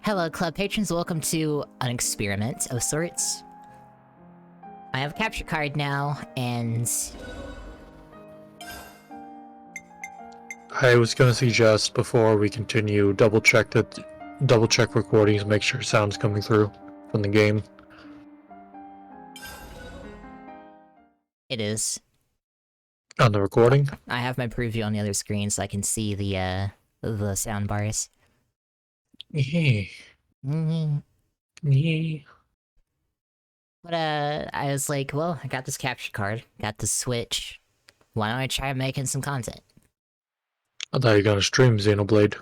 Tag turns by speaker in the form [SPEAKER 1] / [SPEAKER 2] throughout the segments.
[SPEAKER 1] Hello, club patrons. Welcome to an experiment of sorts. I have a capture card now, and
[SPEAKER 2] I was gonna suggest before we continue, double check recordings, make sure sound's coming through from the game.
[SPEAKER 1] it is.
[SPEAKER 2] On the recording?
[SPEAKER 1] I have my preview on the other screen so I can see the sound bars.
[SPEAKER 2] Yeah. Yeah.
[SPEAKER 1] But I was like, well, I got this capture card, got the Switch. Why don't I try making some content?
[SPEAKER 2] I thought you were gonna stream Xenoblade.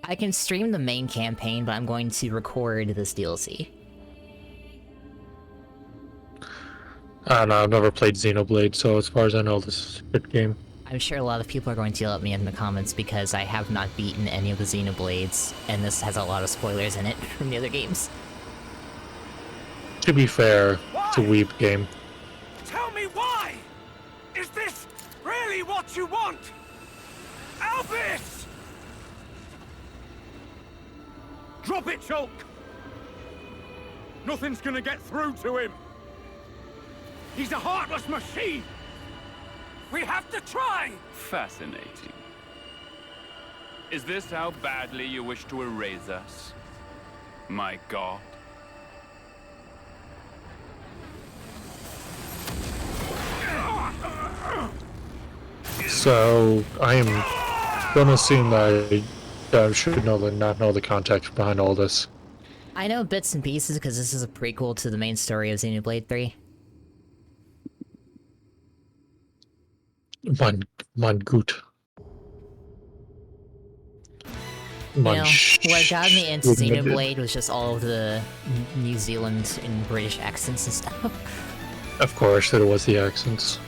[SPEAKER 1] I can stream the main campaign, but I'm going to record this DLC.
[SPEAKER 2] I don't know, I've never played Xenoblade, so as far as I know, this is a good game.
[SPEAKER 1] I'm sure a lot of people are going to yell at me in the comments because I have not beaten any of the Xenoblades, and this has a lot of spoilers in it from the other games.
[SPEAKER 2] To be fair, it's a weeb game.
[SPEAKER 3] Tell me why! Is this really what you want? Albus! Drop it, Shulk! Nothing's gonna get through to him! He's a heartless machine! We have to try!
[SPEAKER 4] Fascinating. Is this how badly you wish to erase us? My god.
[SPEAKER 2] So, I am gonna assume that I should not know the context behind all this.
[SPEAKER 1] I know bits and pieces because this is a prequel to the main story of Xenoblade 3.
[SPEAKER 2] Man gut.
[SPEAKER 1] You know, what got me into Xenoblade was just all of the New Zealand and British accents and stuff.
[SPEAKER 2] Of course, there was the accents.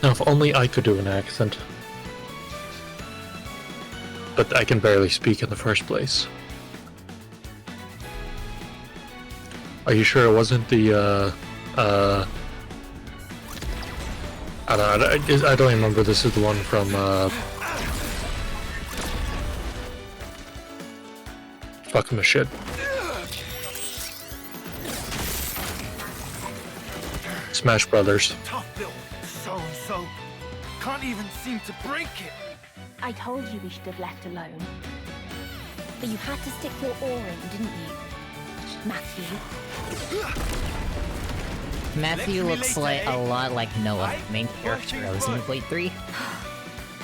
[SPEAKER 2] Now, if only I could do an accent. But I can barely speak in the first place. Are you sure it wasn't the, I don't remember. This is the one from, fuck my shit. Smash Brothers.
[SPEAKER 3] Tough little so-and-so. Can't even seem to break it.
[SPEAKER 5] I told you we should have left alone. But you had to stick your oar in, didn't you? Matthew.
[SPEAKER 1] Matthew looks like a lot like Noah, main character of Xenoblade 3.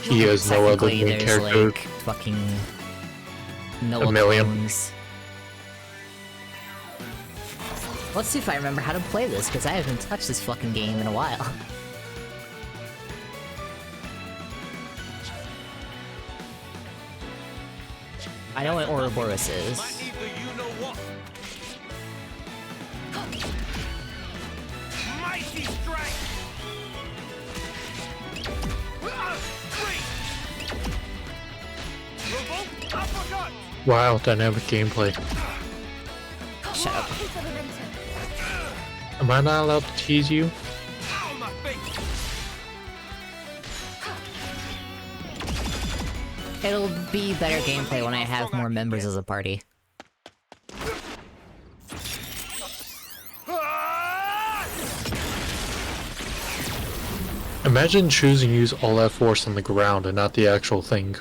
[SPEAKER 2] He has no other
[SPEAKER 1] Technically,
[SPEAKER 2] main
[SPEAKER 1] there's
[SPEAKER 2] character.
[SPEAKER 1] like fucking Noah
[SPEAKER 2] A million.
[SPEAKER 1] clones. Let's see if I remember how to play this, because I haven't touched this fucking game in a while. I know what Ouroboros is.
[SPEAKER 3] Might need the you-know-what. Mighty strike! Revolt uppercut!
[SPEAKER 2] Wow, dynamic gameplay.
[SPEAKER 1] Shut up.
[SPEAKER 2] Am I not allowed to tease you?
[SPEAKER 3] Ow, my face!
[SPEAKER 1] It'll be better gameplay when I have more members as a party.
[SPEAKER 2] Imagine choosing to use all that force on the ground and not the actual thing.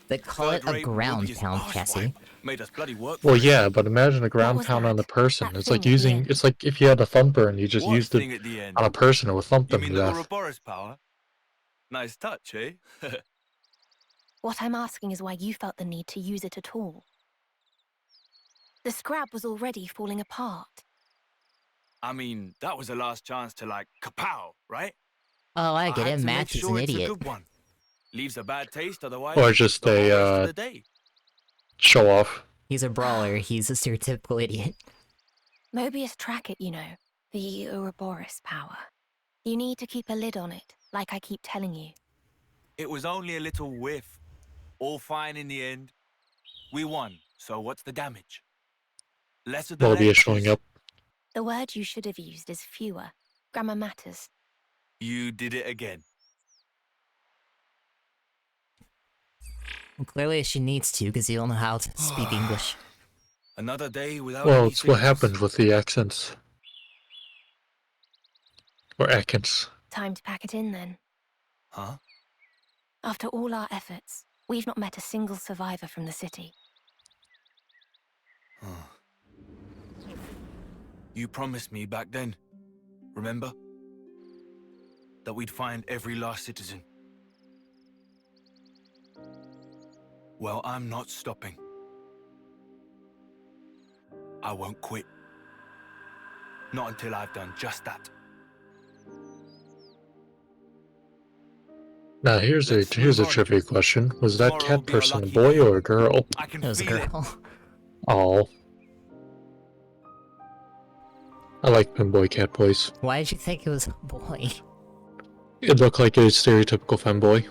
[SPEAKER 1] They call it a ground pound, Cassie.
[SPEAKER 3] Made us bloody work.
[SPEAKER 2] Well, yeah, but imagine a ground
[SPEAKER 5] was
[SPEAKER 2] pound
[SPEAKER 5] that?
[SPEAKER 2] on the person.
[SPEAKER 5] That
[SPEAKER 2] It's like
[SPEAKER 5] thing at the
[SPEAKER 2] using.
[SPEAKER 5] end?
[SPEAKER 2] It's like if you had a thumper and you just
[SPEAKER 3] What
[SPEAKER 2] used
[SPEAKER 3] thing
[SPEAKER 2] it
[SPEAKER 3] at the end?
[SPEAKER 2] on a person, it would thump
[SPEAKER 3] You
[SPEAKER 2] them
[SPEAKER 3] mean
[SPEAKER 2] to
[SPEAKER 3] the
[SPEAKER 2] death.
[SPEAKER 3] Ouroboros power? Nice touch, eh?
[SPEAKER 5] What I'm asking is why you felt the need to use it at all. The scrap was already falling apart.
[SPEAKER 3] I mean, that was the last chance to like kapow, right?
[SPEAKER 1] Oh, I get
[SPEAKER 3] had
[SPEAKER 1] it.
[SPEAKER 3] to make
[SPEAKER 1] Matt is
[SPEAKER 3] sure
[SPEAKER 1] an
[SPEAKER 3] it's a
[SPEAKER 1] idiot.
[SPEAKER 3] good one. Leaves a bad taste otherwise.
[SPEAKER 2] Or just
[SPEAKER 3] the whole rest
[SPEAKER 2] a
[SPEAKER 3] of the day.
[SPEAKER 2] show off.
[SPEAKER 1] He's a brawler. He's a stereotypical idiot.
[SPEAKER 5] Mobius track it, you know. The Ouroboros power. You need to keep a lid on it, like I keep telling you.
[SPEAKER 3] It was only a little whiff. All fine in the end. We won, so what's the damage? Less of the
[SPEAKER 2] Mobius
[SPEAKER 3] lectures.
[SPEAKER 2] showing up.
[SPEAKER 5] The word you should have used is fewer. Grammar matters.
[SPEAKER 3] You did it again.
[SPEAKER 1] Well, clearly she needs to, because you don't know how to speak English.
[SPEAKER 3] Another day without
[SPEAKER 2] Well,
[SPEAKER 3] any
[SPEAKER 2] it's what
[SPEAKER 3] signals.
[SPEAKER 2] happens with the accents. Or accents.
[SPEAKER 5] Time to pack it in then.
[SPEAKER 3] Huh?
[SPEAKER 5] After all our efforts, we've not met a single survivor from the city.
[SPEAKER 3] You promised me back then, remember? That we'd find every last citizen. Well, I'm not stopping. I won't quit. Not until I've done just that.
[SPEAKER 2] Now here's a trivia question. Was that
[SPEAKER 3] Tomorrow will
[SPEAKER 2] cat
[SPEAKER 3] be our
[SPEAKER 2] person a
[SPEAKER 3] lucky
[SPEAKER 2] boy
[SPEAKER 3] day.
[SPEAKER 2] or a girl?
[SPEAKER 3] I can
[SPEAKER 1] It was a
[SPEAKER 3] feel it.
[SPEAKER 1] girl.
[SPEAKER 2] Oh. I like femboy cat boys.
[SPEAKER 1] Why did you think it was a boy?
[SPEAKER 2] It looked like a stereotypical femboy.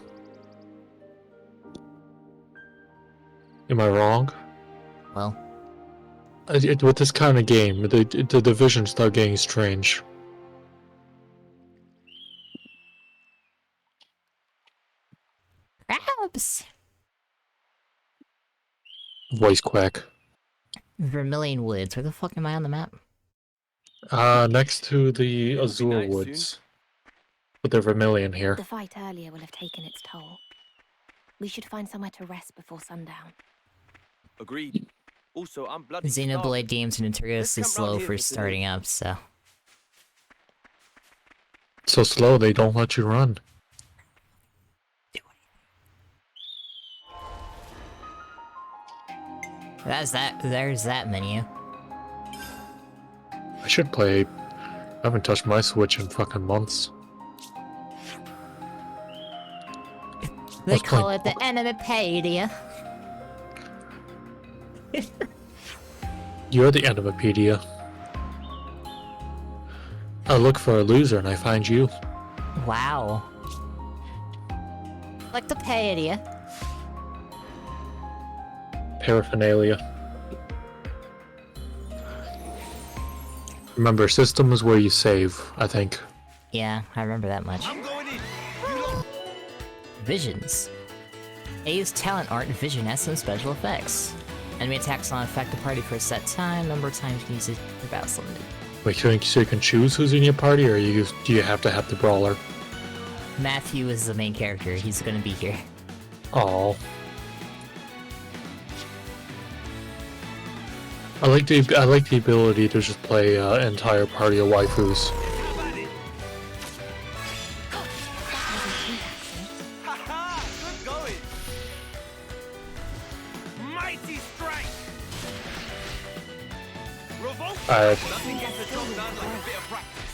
[SPEAKER 2] Am I wrong?
[SPEAKER 1] Well,
[SPEAKER 2] With this kind of game, the divisions start getting strange.
[SPEAKER 1] crabs!
[SPEAKER 2] Voice quack.
[SPEAKER 1] Vermilion Woods. Where the fuck am I on the map?
[SPEAKER 2] Next to the
[SPEAKER 4] It'll be
[SPEAKER 2] Azure
[SPEAKER 4] night
[SPEAKER 2] Woods. But they're Vermilion here.
[SPEAKER 5] The fight earlier will have taken its toll. We should find somewhere to rest before sundown.
[SPEAKER 6] Agreed. Also, I'm bloody
[SPEAKER 1] Xenoblade games are notoriously
[SPEAKER 6] Let's camp round
[SPEAKER 1] slow
[SPEAKER 6] here
[SPEAKER 1] for
[SPEAKER 6] for today.
[SPEAKER 1] starting up, so...
[SPEAKER 2] So slow they don't let you run.
[SPEAKER 1] There's that menu.
[SPEAKER 2] I should play. I haven't touched my Switch in fucking months.
[SPEAKER 1] They
[SPEAKER 2] Let's
[SPEAKER 1] call
[SPEAKER 2] play-
[SPEAKER 1] it the Animapedia.
[SPEAKER 2] You're the Animapedia. I look for a loser and I find you.
[SPEAKER 1] Wow. Like the Paedia.
[SPEAKER 2] Paraphernalia. Remember, system is where you save, I think.
[SPEAKER 1] Yeah, I remember that much.
[SPEAKER 3] I'm going in.
[SPEAKER 1] Visions. A's talent art Vision has some special effects. Enemy attacks don't affect the party for a set time. Number of times you can use it for battles limited.
[SPEAKER 2] Wait, so you can choose who's in your party, or do you have to have the brawler?
[SPEAKER 1] Matthew is the main character. He's gonna be here.
[SPEAKER 2] Oh. I like the ability to just play an entire party of waifus.
[SPEAKER 3] Haha! Good going. Mighty strike. Revolt. Nothing gets the job done like a bit of practice.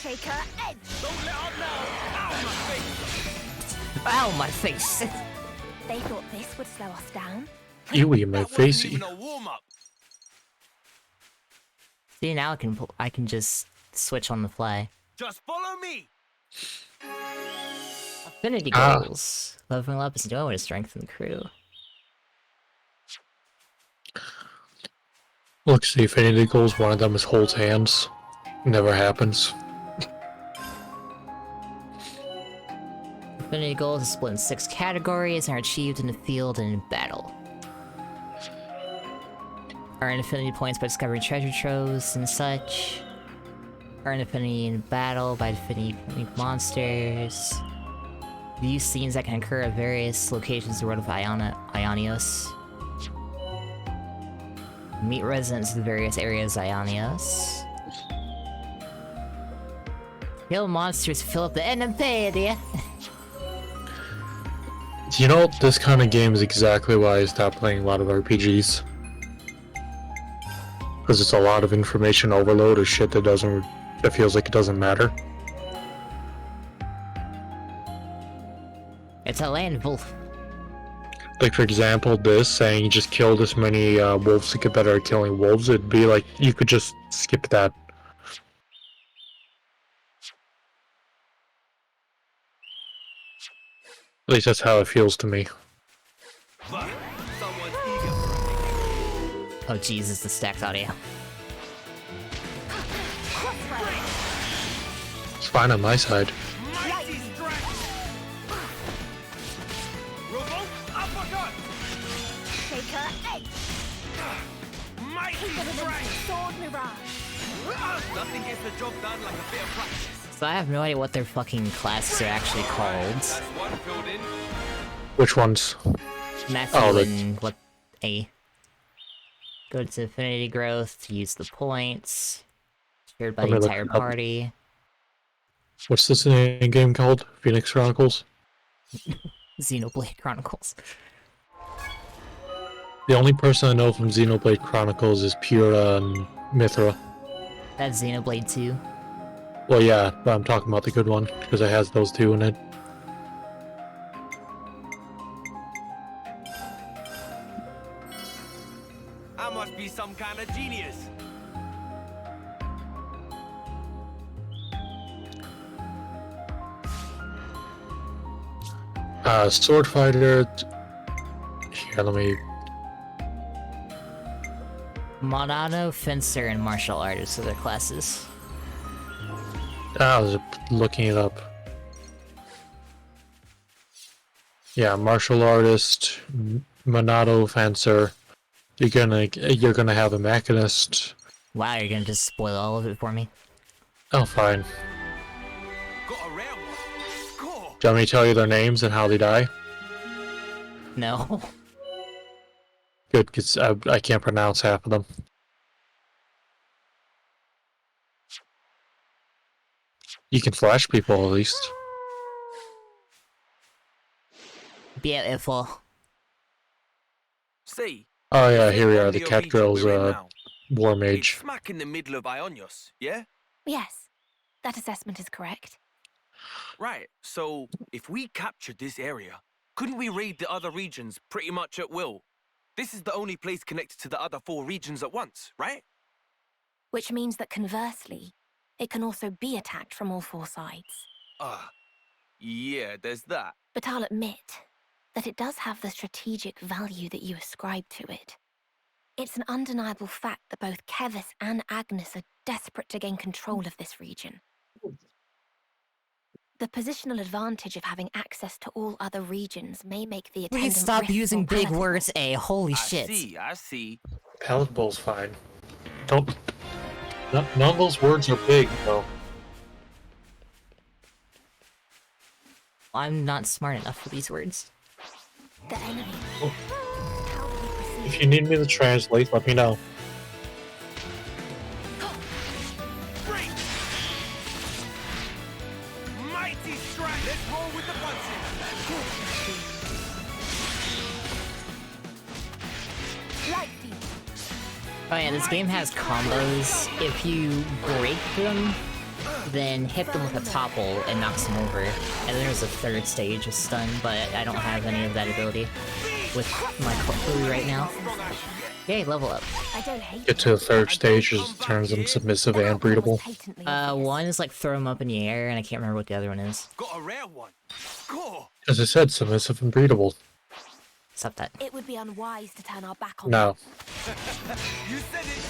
[SPEAKER 5] Shake her edge!
[SPEAKER 3] Don't let up now. Ow, my face.
[SPEAKER 1] Ow, my face!
[SPEAKER 5] They thought this would slow us down.
[SPEAKER 2] Ewy, my
[SPEAKER 3] That wasn't
[SPEAKER 2] facey.
[SPEAKER 3] even a warm-up.
[SPEAKER 1] See, now I can just switch on the fly.
[SPEAKER 3] Just follow me.
[SPEAKER 1] Affinity
[SPEAKER 2] Ah.
[SPEAKER 1] goals. Leveling up is the only way to strengthen the crew.
[SPEAKER 2] Look, see, Affinity goals, one of them is holds hands. Never happens.
[SPEAKER 1] Affinity goals are split in 6 categories and are achieved in the field and in battle. Earn affinity points by discovering treasure troves and such. Earn affinity in battle by defeating monsters. View scenes that can occur at various locations in the world of Ionios. Meet residents of the various areas of Ionios. Kill monsters to fill up the Animapedia.
[SPEAKER 2] You know, this kind of game is exactly why I stopped playing a lot of RPGs. Because it's a lot of information overload or shit that feels like it doesn't matter.
[SPEAKER 1] It's a land wolf.
[SPEAKER 2] Like, for example, this saying you just kill this many wolves to get better at killing wolves, it'd be like, you could just skip that. At least that's how it feels to me.
[SPEAKER 3] But someone's eager.
[SPEAKER 1] Oh Jesus, the stacked audio.
[SPEAKER 2] It's fine on my side.
[SPEAKER 3] Mighty strike. Revolt up.
[SPEAKER 5] Shaker 8!
[SPEAKER 3] Mighty
[SPEAKER 5] Equipment Sword Mirage!
[SPEAKER 6] Nothing gets the job done like a bit of practice.
[SPEAKER 1] So I have no idea what their fucking classes are actually called.
[SPEAKER 6] That's one filled in.
[SPEAKER 2] Which ones?
[SPEAKER 1] Matthew
[SPEAKER 2] Oh,
[SPEAKER 1] and what A. Go to Affinity Growth to use the points. Shared by
[SPEAKER 2] Let
[SPEAKER 1] the
[SPEAKER 2] me look
[SPEAKER 1] entire
[SPEAKER 2] it up.
[SPEAKER 1] party.
[SPEAKER 2] What's this game called? Phoenix Chronicles?
[SPEAKER 1] Xenoblade Chronicles.
[SPEAKER 2] The only person I know from Xenoblade Chronicles is Pura and Mithra.
[SPEAKER 1] That's Xenoblade 2.
[SPEAKER 2] Well, yeah, but I'm talking about the good one, because it has those two in it.
[SPEAKER 6] I must be some kind of genius.
[SPEAKER 2] Sword Fighter... Here, let me...
[SPEAKER 1] Monado, Fencer, and Martial Artist are their classes.
[SPEAKER 2] I was looking it up. Yeah, Martial Artist, Monado, Fencer. You're gonna have a Mechanist.
[SPEAKER 1] Wow, you're gonna just spoil all of it for me.
[SPEAKER 2] Oh, fine.
[SPEAKER 6] Got a rare one. Score.
[SPEAKER 2] Do you want me to tell you their names and how they die?
[SPEAKER 1] No.
[SPEAKER 2] Good, because I can't pronounce half of them. You can flash people at least.
[SPEAKER 1] Beautiful.
[SPEAKER 6] See.
[SPEAKER 2] Oh yeah,
[SPEAKER 6] if
[SPEAKER 2] here we
[SPEAKER 6] they
[SPEAKER 2] are,
[SPEAKER 6] won
[SPEAKER 2] the
[SPEAKER 6] the
[SPEAKER 2] Cat
[SPEAKER 6] region
[SPEAKER 2] Girl's
[SPEAKER 6] we're in now,
[SPEAKER 2] War
[SPEAKER 6] it's
[SPEAKER 2] Mage.
[SPEAKER 6] smack in the middle of Ionios, yeah?
[SPEAKER 5] Yes, that assessment is correct.
[SPEAKER 6] Right, so if we captured this area, couldn't we raid the other regions pretty much at will? This is the only place connected to the other 4 regions at once, right?
[SPEAKER 5] Which means that conversely, it can also be attacked from all 4 sides.
[SPEAKER 6] Yeah, there's that.
[SPEAKER 5] But I'll admit that it does have the strategic value that you ascribe to it. It's an undeniable fact that both Kevis and Agnes are desperate to gain control of this region. The positional advantage of having access to all other regions may make the attendant
[SPEAKER 1] Please stop
[SPEAKER 5] risks
[SPEAKER 1] using
[SPEAKER 5] more
[SPEAKER 1] big
[SPEAKER 5] palatable.
[SPEAKER 1] words, A. Holy shit.
[SPEAKER 6] I see.
[SPEAKER 2] Palatable's fine. Don't... None of those words are big, though.
[SPEAKER 1] I'm not smart enough for these words.
[SPEAKER 5] The enemy.
[SPEAKER 2] Oh.
[SPEAKER 5] How do we proceed?
[SPEAKER 2] If you need me to translate, let me know.
[SPEAKER 3] Break! Mighty strike! Let's roll with the punches!
[SPEAKER 5] Light field.
[SPEAKER 1] Oh yeah, this game has combos. If you break them, then hit them with a topple and knocks them over. And then there's a third stage of stun, but I don't have any of that ability with my crew right now. Yay, level up.
[SPEAKER 5] I don't hate
[SPEAKER 2] Get to the third stage, which turns them submissive and breedable.
[SPEAKER 1] One is like throw them up in the air, and I can't remember what the other one is.
[SPEAKER 6] Got a rare one. Score.
[SPEAKER 2] As I said, submissive and breedable.
[SPEAKER 1] Stop that.
[SPEAKER 5] It would be unwise to turn our back on
[SPEAKER 2] No.
[SPEAKER 3] You said it!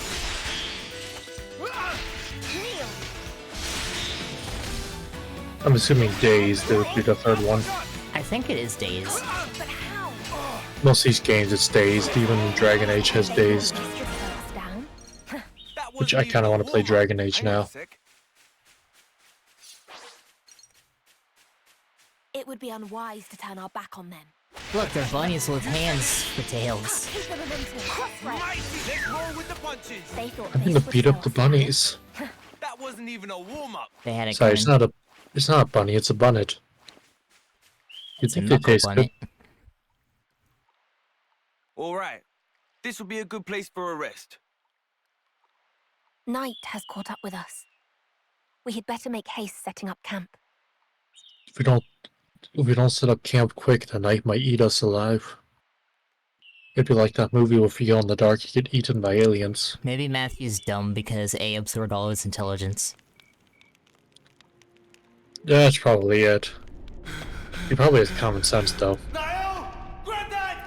[SPEAKER 5] Kneel.
[SPEAKER 2] I'm assuming Dazed would be the third one.
[SPEAKER 1] I think it is Days.
[SPEAKER 5] But how?
[SPEAKER 2] Most of these games it's Dazed, even Dragon Age has Dazed.
[SPEAKER 3] That
[SPEAKER 2] Which I
[SPEAKER 3] wasn't
[SPEAKER 2] kinda
[SPEAKER 3] even
[SPEAKER 2] wanna
[SPEAKER 3] a
[SPEAKER 2] play
[SPEAKER 3] warm-up.
[SPEAKER 2] Dragon Age
[SPEAKER 3] Hang on a
[SPEAKER 2] now.
[SPEAKER 3] sec.
[SPEAKER 5] It would be unwise to turn our back on them.
[SPEAKER 1] Look, they're bunnies with hands for tails.
[SPEAKER 5] Keep the momentum. Crossroads.
[SPEAKER 3] Mighty! Let's roll with the punches!
[SPEAKER 5] They thought
[SPEAKER 2] I'm
[SPEAKER 5] this
[SPEAKER 2] gonna
[SPEAKER 5] would
[SPEAKER 2] beat up
[SPEAKER 5] slow
[SPEAKER 2] the
[SPEAKER 5] us down.
[SPEAKER 2] bunnies.
[SPEAKER 3] That wasn't even a warm-up.
[SPEAKER 1] They had it
[SPEAKER 2] Sorry,
[SPEAKER 1] coming.
[SPEAKER 2] it's not a bunny, it's a bunnet. You
[SPEAKER 1] It's a
[SPEAKER 2] think they
[SPEAKER 1] knuckle
[SPEAKER 2] taste good?
[SPEAKER 1] bunnet.
[SPEAKER 6] All right. This will be a good place for a rest.
[SPEAKER 5] Night has caught up with us. We had better make haste setting up camp.
[SPEAKER 2] If we don't set up camp quick, the night might eat us alive. It'd be like that movie where if you go in the dark, you get eaten by aliens.
[SPEAKER 1] Maybe Matthew's dumb because A absorbed all his intelligence.
[SPEAKER 2] Yeah, that's probably it. He probably has common sense, though.
[SPEAKER 3] Niall! Granddad!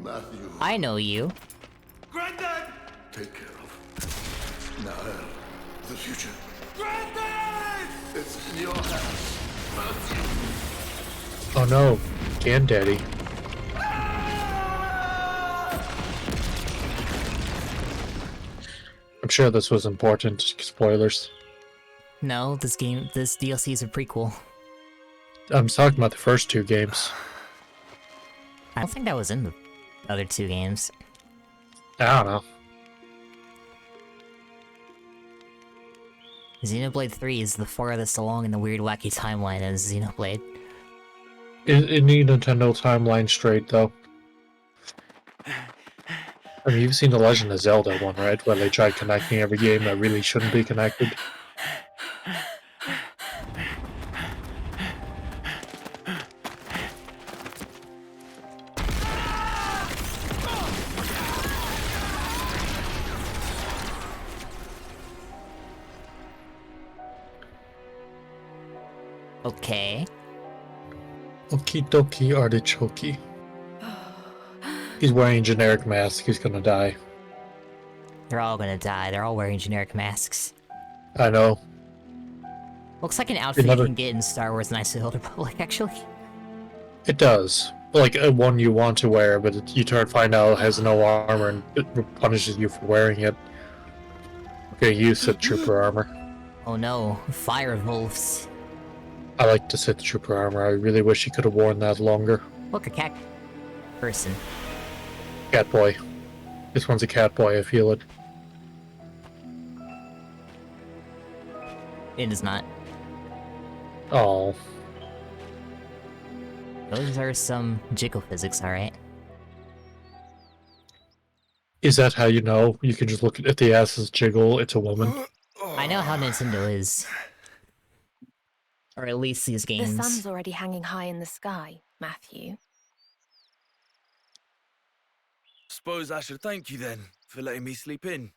[SPEAKER 7] Matthew,
[SPEAKER 1] I know you.
[SPEAKER 3] Granddad!
[SPEAKER 7] take care of Nael, the future.
[SPEAKER 3] Granddad!
[SPEAKER 7] It's in your hands, Matthew.
[SPEAKER 2] Oh no, Granddaddy. I'm sure this was important. Spoilers.
[SPEAKER 1] No, this DLC is a prequel.
[SPEAKER 2] I'm talking about the first two games.
[SPEAKER 1] I don't think that was in the other two games.
[SPEAKER 2] I don't know.
[SPEAKER 1] Xenoblade 3 is the farthest along in the weird wacky timeline as Xenoblade.
[SPEAKER 2] It need Nintendo timeline straight though. I mean, you've seen the Legend of Zelda one, right? Where they tried connecting every game that really shouldn't be connected.
[SPEAKER 1] Okay.
[SPEAKER 2] Okie dokie artichoke. He's wearing a generic mask, he's gonna die.
[SPEAKER 1] They're all gonna die. They're all wearing generic masks.
[SPEAKER 2] I know.
[SPEAKER 1] Looks like an outfit
[SPEAKER 2] never-
[SPEAKER 1] you can get in Star Wars Knights of the Old Republic, actually.
[SPEAKER 2] It does. Like, one you want to wear, but you find out it has no armor and it punishes you for wearing it. Okay, you Sith Trooper armor.
[SPEAKER 1] Oh no, fire wolves.
[SPEAKER 2] I like the Sith Trooper armor. I really wish he could have worn that longer.
[SPEAKER 1] Look, a cat person.
[SPEAKER 2] Catboy. This one's a Catboy, I feel it.
[SPEAKER 1] It is not.
[SPEAKER 2] Oh.
[SPEAKER 1] Those are some jiggle physics, alright.
[SPEAKER 2] Is that how you know? You can just look at the ass's jiggle, it's a woman.
[SPEAKER 1] I know how Nintendo is. Or at least these games.
[SPEAKER 5] The sun's already hanging high in the sky, Matthew.
[SPEAKER 3] Suppose I should thank you then for letting me sleep in.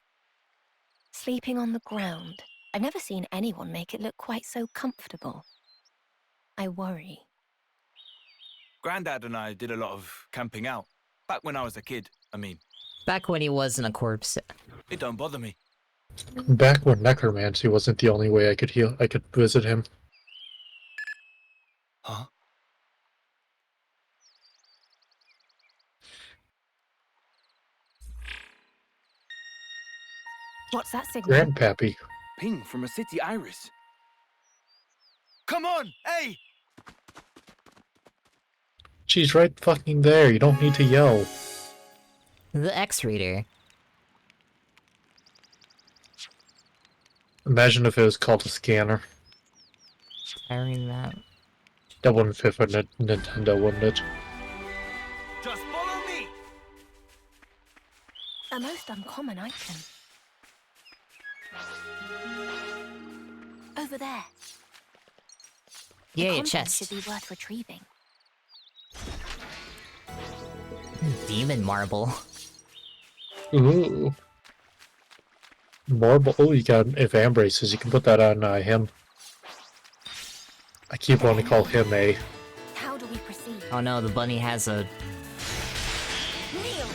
[SPEAKER 5] Sleeping on the ground. I've never seen anyone make it look quite so comfortable. I worry.
[SPEAKER 3] Grandad and I did a lot of camping out. Back when I was a kid, I mean.
[SPEAKER 1] Back when he wasn't a corpse.
[SPEAKER 3] It don't bother me.
[SPEAKER 2] Back when necromancy wasn't the only way I could visit him.
[SPEAKER 3] Huh?
[SPEAKER 5] What's that signal?
[SPEAKER 2] Grandpappy.
[SPEAKER 4] Ping from a city iris.
[SPEAKER 3] Come on, hey!
[SPEAKER 2] She's right fucking there, you don't need to yell.
[SPEAKER 1] The X-Reader.
[SPEAKER 2] Imagine if it was called a scanner.
[SPEAKER 1] Firing that.
[SPEAKER 2] That wouldn't fit for Nintendo, wouldn't it?
[SPEAKER 3] Just follow me!
[SPEAKER 5] A most uncommon item. Over there. The
[SPEAKER 1] Yay, a
[SPEAKER 5] contents
[SPEAKER 1] chest.
[SPEAKER 5] should be worth retrieving.
[SPEAKER 1] Demon marble.
[SPEAKER 2] Ooh. Marble. Oh, you got if braces. You can put that on him. I keep wanting to call him a.
[SPEAKER 5] How do we proceed?
[SPEAKER 1] Oh no, the bunny has a...
[SPEAKER 5] Kneel!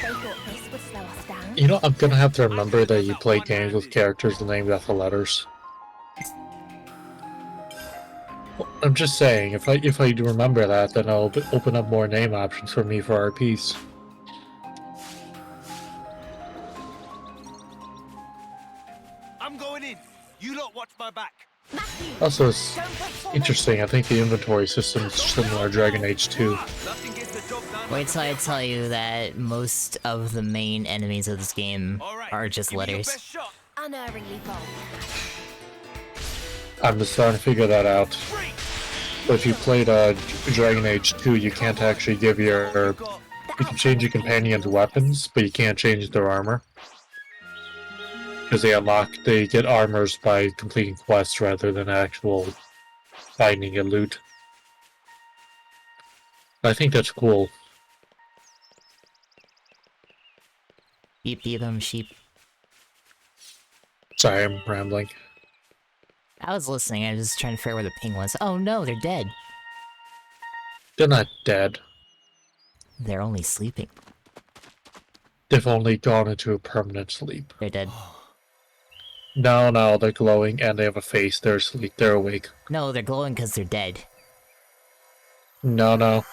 [SPEAKER 5] They thought this would slow us down.
[SPEAKER 2] You know, I'm gonna have to remember that you play games with characters named after letters. I'm just saying, if I do remember that, then I'll open up more name options for me for RPs.
[SPEAKER 3] I'm going in. You lot watch my back.
[SPEAKER 5] Matthew!
[SPEAKER 2] Also, it's
[SPEAKER 5] Don't wait for me.
[SPEAKER 2] interesting. I think the inventory system is similar to Dragon Age 2.
[SPEAKER 3] Nothing gets the job done.
[SPEAKER 1] Wait till I tell you that most of the main enemies of this game
[SPEAKER 3] All right,
[SPEAKER 1] are just
[SPEAKER 3] give me your
[SPEAKER 1] letters.
[SPEAKER 3] best shot.
[SPEAKER 5] Unerringly bold.
[SPEAKER 2] I'm just starting to figure that out.
[SPEAKER 3] Free.
[SPEAKER 2] But if you played Dragon Age 2, you can't actually give your...
[SPEAKER 3] Got
[SPEAKER 2] You can change your companions' weapons, but you can't change their armor. Because they get armors by completing quests rather than actual finding a loot. I think that's cool.
[SPEAKER 1] Beep beep them sheep.
[SPEAKER 2] Sorry, I'm rambling.
[SPEAKER 1] I was listening, I was just trying to figure out where the ping was. Oh no, they're dead.
[SPEAKER 2] They're not dead.
[SPEAKER 1] They're only sleeping.
[SPEAKER 2] They've only gone into a permanent sleep.
[SPEAKER 1] They're dead.
[SPEAKER 2] No, they're glowing and they have a face. They're asleep. They're awake.
[SPEAKER 1] No, they're glowing because they're dead.
[SPEAKER 2] No.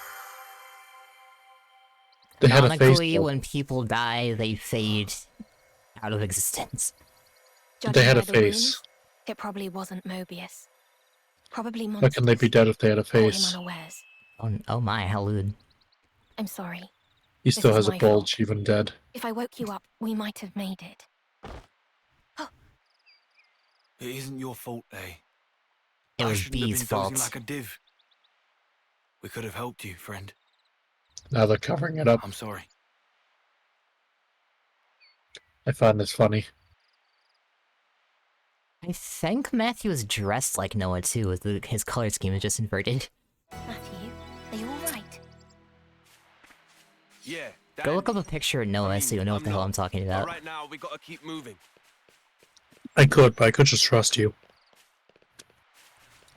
[SPEAKER 2] They had a face.
[SPEAKER 1] Canonically,
[SPEAKER 2] though.
[SPEAKER 1] when people die, they fade out of existence.
[SPEAKER 5] Judging
[SPEAKER 2] had
[SPEAKER 5] by
[SPEAKER 2] a
[SPEAKER 5] the
[SPEAKER 2] face.
[SPEAKER 5] wounds, it probably wasn't Mobius. Probably
[SPEAKER 2] How
[SPEAKER 5] monsters.
[SPEAKER 2] can they be dead if they had a
[SPEAKER 5] caught him
[SPEAKER 2] face?
[SPEAKER 5] unawares.
[SPEAKER 1] Oh my, how lewd.
[SPEAKER 5] I'm sorry.
[SPEAKER 2] He still
[SPEAKER 5] is
[SPEAKER 2] has a
[SPEAKER 5] my
[SPEAKER 2] bulge,
[SPEAKER 5] fault.
[SPEAKER 2] even dead.
[SPEAKER 5] If I woke you up, we might have made it.
[SPEAKER 3] It isn't your fault, eh?
[SPEAKER 1] It
[SPEAKER 3] I
[SPEAKER 1] was
[SPEAKER 3] shouldn't have
[SPEAKER 1] B's
[SPEAKER 3] been dozing
[SPEAKER 1] fault.
[SPEAKER 3] like a div. We could have helped you, friend.
[SPEAKER 2] Now they're covering it up.
[SPEAKER 3] I'm sorry.
[SPEAKER 2] I find this funny.
[SPEAKER 1] I think Matthew is dressed like Noah too, his color scheme is just inverted.
[SPEAKER 5] Matthew, are you alright?
[SPEAKER 3] Yeah.
[SPEAKER 1] Go look up a picture of Noah so you'll know what the hell I'm talking about.
[SPEAKER 6] Right now, we gotta keep moving.
[SPEAKER 2] I could, but I could just trust you.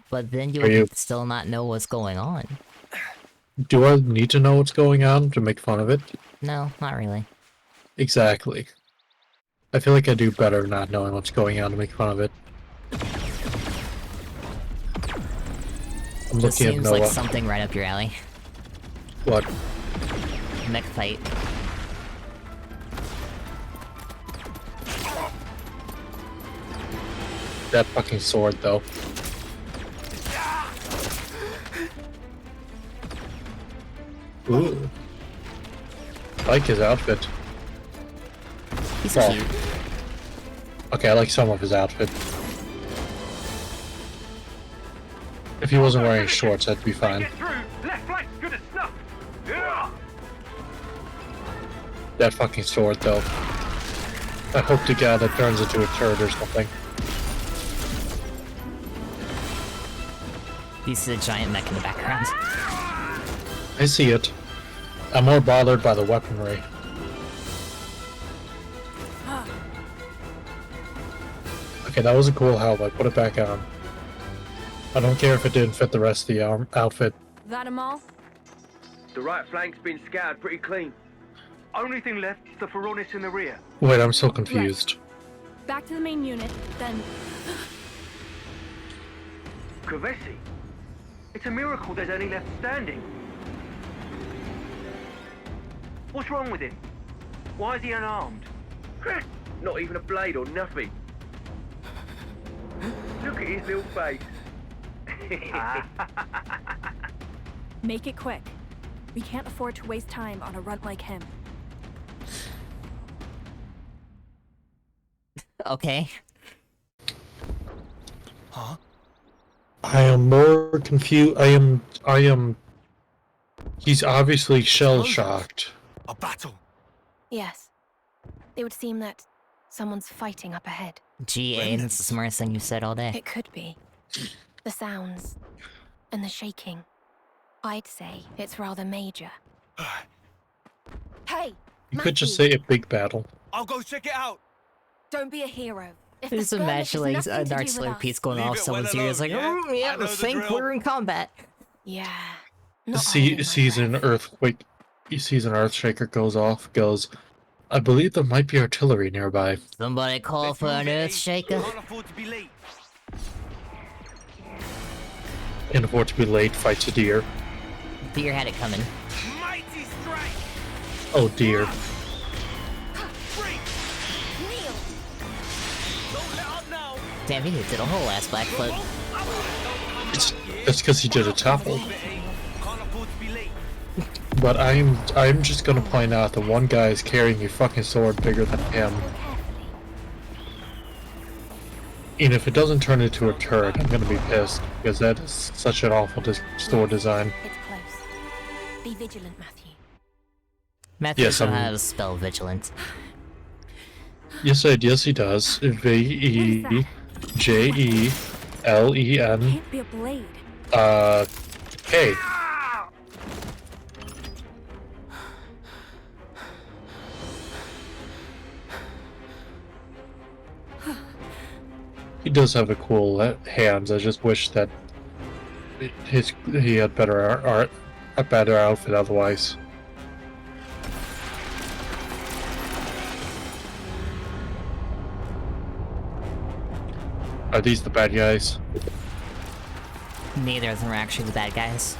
[SPEAKER 1] But then you
[SPEAKER 2] Are you-
[SPEAKER 1] would still not know what's going on.
[SPEAKER 2] Do I need to know what's going on to make fun of it?
[SPEAKER 1] No, not really.
[SPEAKER 2] Exactly. I feel like I do better not knowing what's going on to make fun of it. I'm
[SPEAKER 1] Just
[SPEAKER 2] looking at
[SPEAKER 1] seems
[SPEAKER 2] Noah.
[SPEAKER 1] like something right up your alley.
[SPEAKER 2] What?
[SPEAKER 1] Mech fight.
[SPEAKER 2] That fucking sword, though. Ooh. I like his outfit.
[SPEAKER 1] He's
[SPEAKER 2] Well,
[SPEAKER 1] cute.
[SPEAKER 2] Okay, I like some of his outfit. If he wasn't wearing shorts, that'd be fine.
[SPEAKER 6] Left flank's good as snuff. Yeah.
[SPEAKER 2] That fucking sword, though. I hope to God that turns into a turd or something.
[SPEAKER 1] You see the giant mech in the background.
[SPEAKER 2] I see it. I'm more bothered by the weaponry. Okay, that was a cool helmet. Put it back on. I don't care if it didn't fit the rest of the outfit.
[SPEAKER 8] That 'em all?
[SPEAKER 6] The right flank's been scoured pretty clean. Only thing left is the Pharaonis in the rear.
[SPEAKER 2] Wait, I'm so confused.
[SPEAKER 8] Back to the main unit, then...
[SPEAKER 6] Kavesi. It's a miracle there's any left standing. What's wrong with him? Why is he unarmed? Not even a blade or nothing. Look at his little face.
[SPEAKER 8] Make it quick. We can't afford to waste time on a runt like him.
[SPEAKER 1] Okay.
[SPEAKER 3] Huh?
[SPEAKER 2] I am more confused. I am. He's obviously shell-shocked.
[SPEAKER 3] A battle.
[SPEAKER 5] Yes. It would seem that someone's fighting up ahead.
[SPEAKER 1] GA, that's the smartest thing you said all day.
[SPEAKER 5] It could be. The sounds and the shaking. I'd say it's rather major. Hey!
[SPEAKER 2] You could just
[SPEAKER 5] Matthew,
[SPEAKER 2] say a big battle.
[SPEAKER 3] I'll go check it out.
[SPEAKER 5] don't be a hero. If
[SPEAKER 1] Just
[SPEAKER 5] the skirmish
[SPEAKER 1] imagine
[SPEAKER 5] has
[SPEAKER 1] like
[SPEAKER 5] nothing
[SPEAKER 1] a
[SPEAKER 5] to do
[SPEAKER 1] Dark
[SPEAKER 5] with
[SPEAKER 1] Slayer
[SPEAKER 5] us-
[SPEAKER 1] piece going
[SPEAKER 3] Leave
[SPEAKER 1] off
[SPEAKER 3] it
[SPEAKER 1] someone's
[SPEAKER 3] well
[SPEAKER 1] ears like,
[SPEAKER 3] alone,
[SPEAKER 1] oh
[SPEAKER 3] yeah?
[SPEAKER 1] yeah,
[SPEAKER 3] I know the
[SPEAKER 1] think
[SPEAKER 3] drill."
[SPEAKER 1] we're in combat.
[SPEAKER 5] Yeah. Not holding
[SPEAKER 2] See,
[SPEAKER 5] my
[SPEAKER 2] sees an
[SPEAKER 5] breath.
[SPEAKER 2] earthquake. He sees an earthshaker goes off. Goes. I believe there might be artillery nearby.
[SPEAKER 1] Somebody call
[SPEAKER 3] Let's
[SPEAKER 1] for
[SPEAKER 3] move
[SPEAKER 1] an
[SPEAKER 3] it, eh?
[SPEAKER 1] earth shaker.
[SPEAKER 3] Can't afford to be late.
[SPEAKER 2] Can't afford to be late. Fights a deer.
[SPEAKER 1] Deer had it coming.
[SPEAKER 3] Mighty strike.
[SPEAKER 2] Oh dear.
[SPEAKER 3] Break.
[SPEAKER 5] Kneel!
[SPEAKER 3] Don't let up now.
[SPEAKER 1] Damn, he did a whole ass backflip.
[SPEAKER 2] That's because he did a topple.
[SPEAKER 3] Move it, eh? Can't afford to be late.
[SPEAKER 2] But I'm just gonna point out that one guy is carrying a fucking sword bigger than him.
[SPEAKER 5] Go carefully.
[SPEAKER 2] And if it doesn't turn into a turret, I'm gonna be pissed because that is such an awful sword design.
[SPEAKER 5] It's close. Be vigilant, Matthew.
[SPEAKER 1] Matthew
[SPEAKER 2] Yes,
[SPEAKER 1] doesn't know
[SPEAKER 2] I'm-
[SPEAKER 1] how to spell vigilant.
[SPEAKER 2] Yes, he does. VEJELEN.
[SPEAKER 8] Can't be a blade.
[SPEAKER 2] Hey. He does have a cool hands. I just wish that he had better a better outfit otherwise. Are these the bad guys?
[SPEAKER 1] Neither of them are actually the bad guys.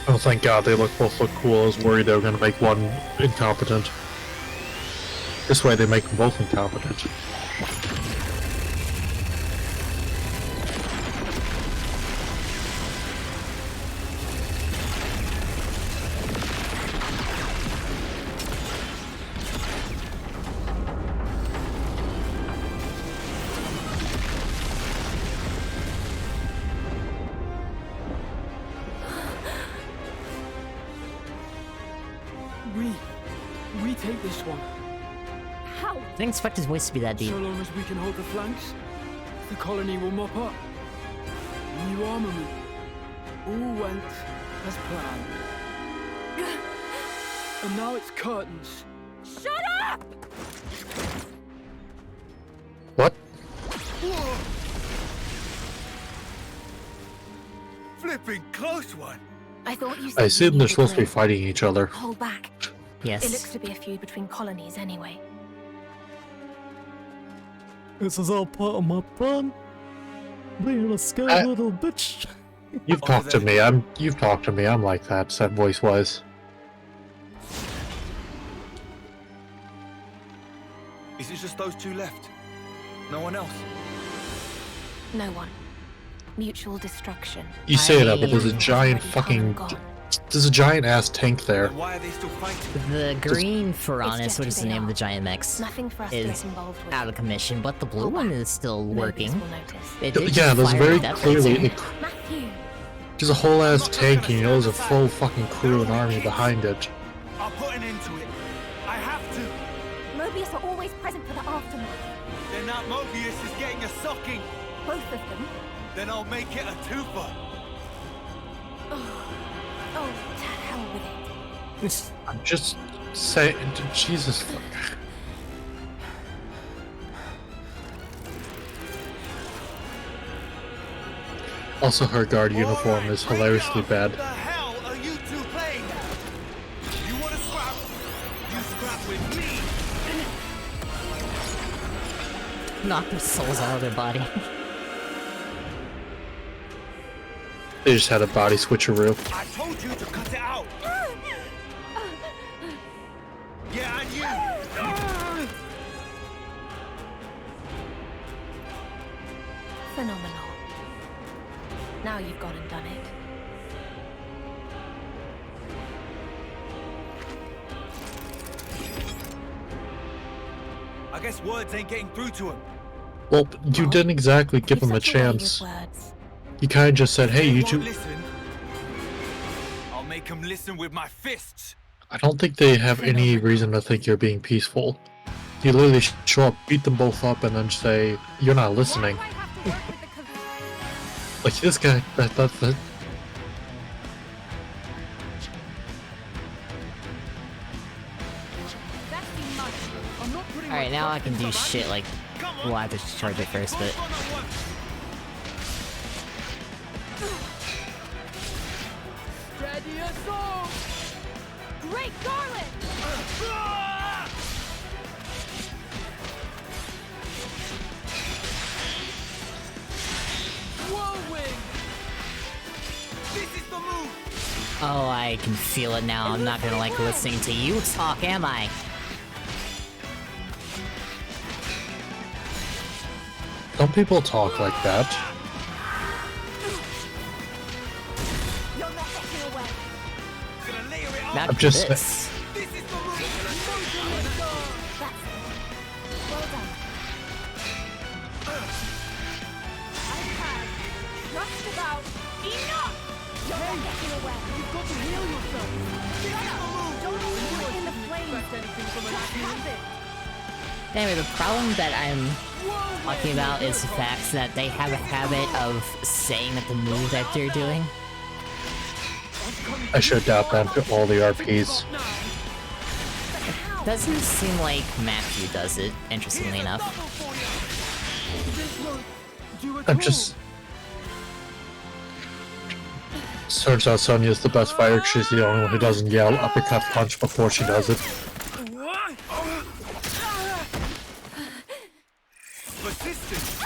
[SPEAKER 2] Oh, thank God, they both look cool. I was worried they were gonna make one incompetent. This way they make them both incompetent.
[SPEAKER 9] We take this one.
[SPEAKER 8] How?
[SPEAKER 1] I didn't expect his voice to be that deep.
[SPEAKER 9] So long as we can hold the flanks, the colony will mop up. New armament. All went as planned. And now it's curtains.
[SPEAKER 8] Shut up!
[SPEAKER 2] What?
[SPEAKER 3] Flipping close one.
[SPEAKER 5] I thought you said
[SPEAKER 2] I assume they're
[SPEAKER 5] you
[SPEAKER 2] supposed to be
[SPEAKER 5] needed
[SPEAKER 2] fighting each other.
[SPEAKER 5] to hold back.
[SPEAKER 1] Yes.
[SPEAKER 5] It looks to be a feud between colonies anyway.
[SPEAKER 10] This is all part of my plan. Being a scared little bitch.
[SPEAKER 2] You've talked to me. You've talked to me. I'm like that voice-wise.
[SPEAKER 3] Is it just those two left? No one else?
[SPEAKER 5] No one. Mutual destruction.
[SPEAKER 2] You say that, but there's a
[SPEAKER 5] Already
[SPEAKER 2] giant
[SPEAKER 5] come
[SPEAKER 2] fucking...
[SPEAKER 5] and gone.
[SPEAKER 2] There's a giant ass tank there.
[SPEAKER 3] Then why are they still fighting?
[SPEAKER 1] The green Piranhas,
[SPEAKER 5] just
[SPEAKER 1] which is
[SPEAKER 5] who
[SPEAKER 1] the
[SPEAKER 5] they
[SPEAKER 1] name of
[SPEAKER 5] are.
[SPEAKER 1] the giant mechs,
[SPEAKER 5] Nothing for us to
[SPEAKER 1] is
[SPEAKER 5] get involved with.
[SPEAKER 1] out of commission, but the blue
[SPEAKER 5] Hold
[SPEAKER 1] one
[SPEAKER 5] back.
[SPEAKER 1] is still
[SPEAKER 5] Nobody's
[SPEAKER 1] working.
[SPEAKER 5] will notice.
[SPEAKER 1] It did
[SPEAKER 2] Yeah,
[SPEAKER 1] just
[SPEAKER 2] there's
[SPEAKER 1] fire
[SPEAKER 2] very
[SPEAKER 1] death
[SPEAKER 2] clearly...
[SPEAKER 1] laser.
[SPEAKER 5] Matthew!
[SPEAKER 2] There's a whole ass tank, and you know there's a full fucking crew and army behind it.
[SPEAKER 3] I'll put an end to it. I have to.
[SPEAKER 8] Mobius are always present for the aftermath.
[SPEAKER 3] Then that Mobius is getting a socking.
[SPEAKER 8] Both of them.
[SPEAKER 3] Then I'll make it a twofer.
[SPEAKER 5] Oh, to hell with it.
[SPEAKER 2] I'm just saying... Jesus fuck. Also, her guard uniform is hilariously bad.
[SPEAKER 3] What the hell are you two playing at? You want to scrap? You scrap with me.
[SPEAKER 1] Knock the souls out of their body.
[SPEAKER 2] They just had a body switcheroo.
[SPEAKER 3] I told you to cut it out. Yeah, and you.
[SPEAKER 5] Phenomenal. Now you've gone and done it.
[SPEAKER 3] I guess words ain't getting through to him.
[SPEAKER 2] Well, you didn't exactly give
[SPEAKER 5] You've
[SPEAKER 2] him a
[SPEAKER 5] such way with
[SPEAKER 2] chance.
[SPEAKER 5] words.
[SPEAKER 2] You kind of just said, hey, you
[SPEAKER 3] Won't
[SPEAKER 2] two...
[SPEAKER 3] listen. I'll make him listen with my fists.
[SPEAKER 2] I don't think they have any reason to think you're being peaceful. You literally show up, beat them both up, and then say, you're not listening.
[SPEAKER 8] Why do I have to work with the
[SPEAKER 2] Like, this guy, that.
[SPEAKER 8] That's too much.
[SPEAKER 9] I'm not putting
[SPEAKER 1] Alright,
[SPEAKER 9] my
[SPEAKER 1] now I
[SPEAKER 9] trust
[SPEAKER 1] can
[SPEAKER 9] in
[SPEAKER 1] do
[SPEAKER 9] somebody.
[SPEAKER 1] shit like...
[SPEAKER 3] Come on.
[SPEAKER 1] Well, I have to charge it first, but...
[SPEAKER 9] Steady assault!
[SPEAKER 8] Great Garland!
[SPEAKER 9] Whirlwind!
[SPEAKER 3] This is the move.
[SPEAKER 1] Oh, I can feel it now. I'm not gonna like listening to you talk, am I?
[SPEAKER 2] Don't people talk like that?
[SPEAKER 8] You're not getting away.
[SPEAKER 3] Gonna layer it on.
[SPEAKER 1] Not
[SPEAKER 2] I'm just-
[SPEAKER 1] this.
[SPEAKER 3] This is the move.
[SPEAKER 8] That's it. Well done. I've had just about enough! You're not getting away.
[SPEAKER 9] You've got to heal yourself!
[SPEAKER 8] Shut up! Don't hold in the flames.
[SPEAKER 9] Expect anything from an
[SPEAKER 8] What
[SPEAKER 9] action?
[SPEAKER 8] happened?
[SPEAKER 1] Anyway, the problem that I'm talking about is the fact that they have a habit of saying that the move that they're doing.
[SPEAKER 2] I should adapt that to all the RPs.
[SPEAKER 1] Doesn't seem like Matthew does it, interestingly enough.
[SPEAKER 9] This won't do at
[SPEAKER 2] I'm
[SPEAKER 9] all.
[SPEAKER 2] just... Turns out Sonya's the best fighter 'cause she's the only one who doesn't yell uppercut punch before she does it.
[SPEAKER 3] Persistence.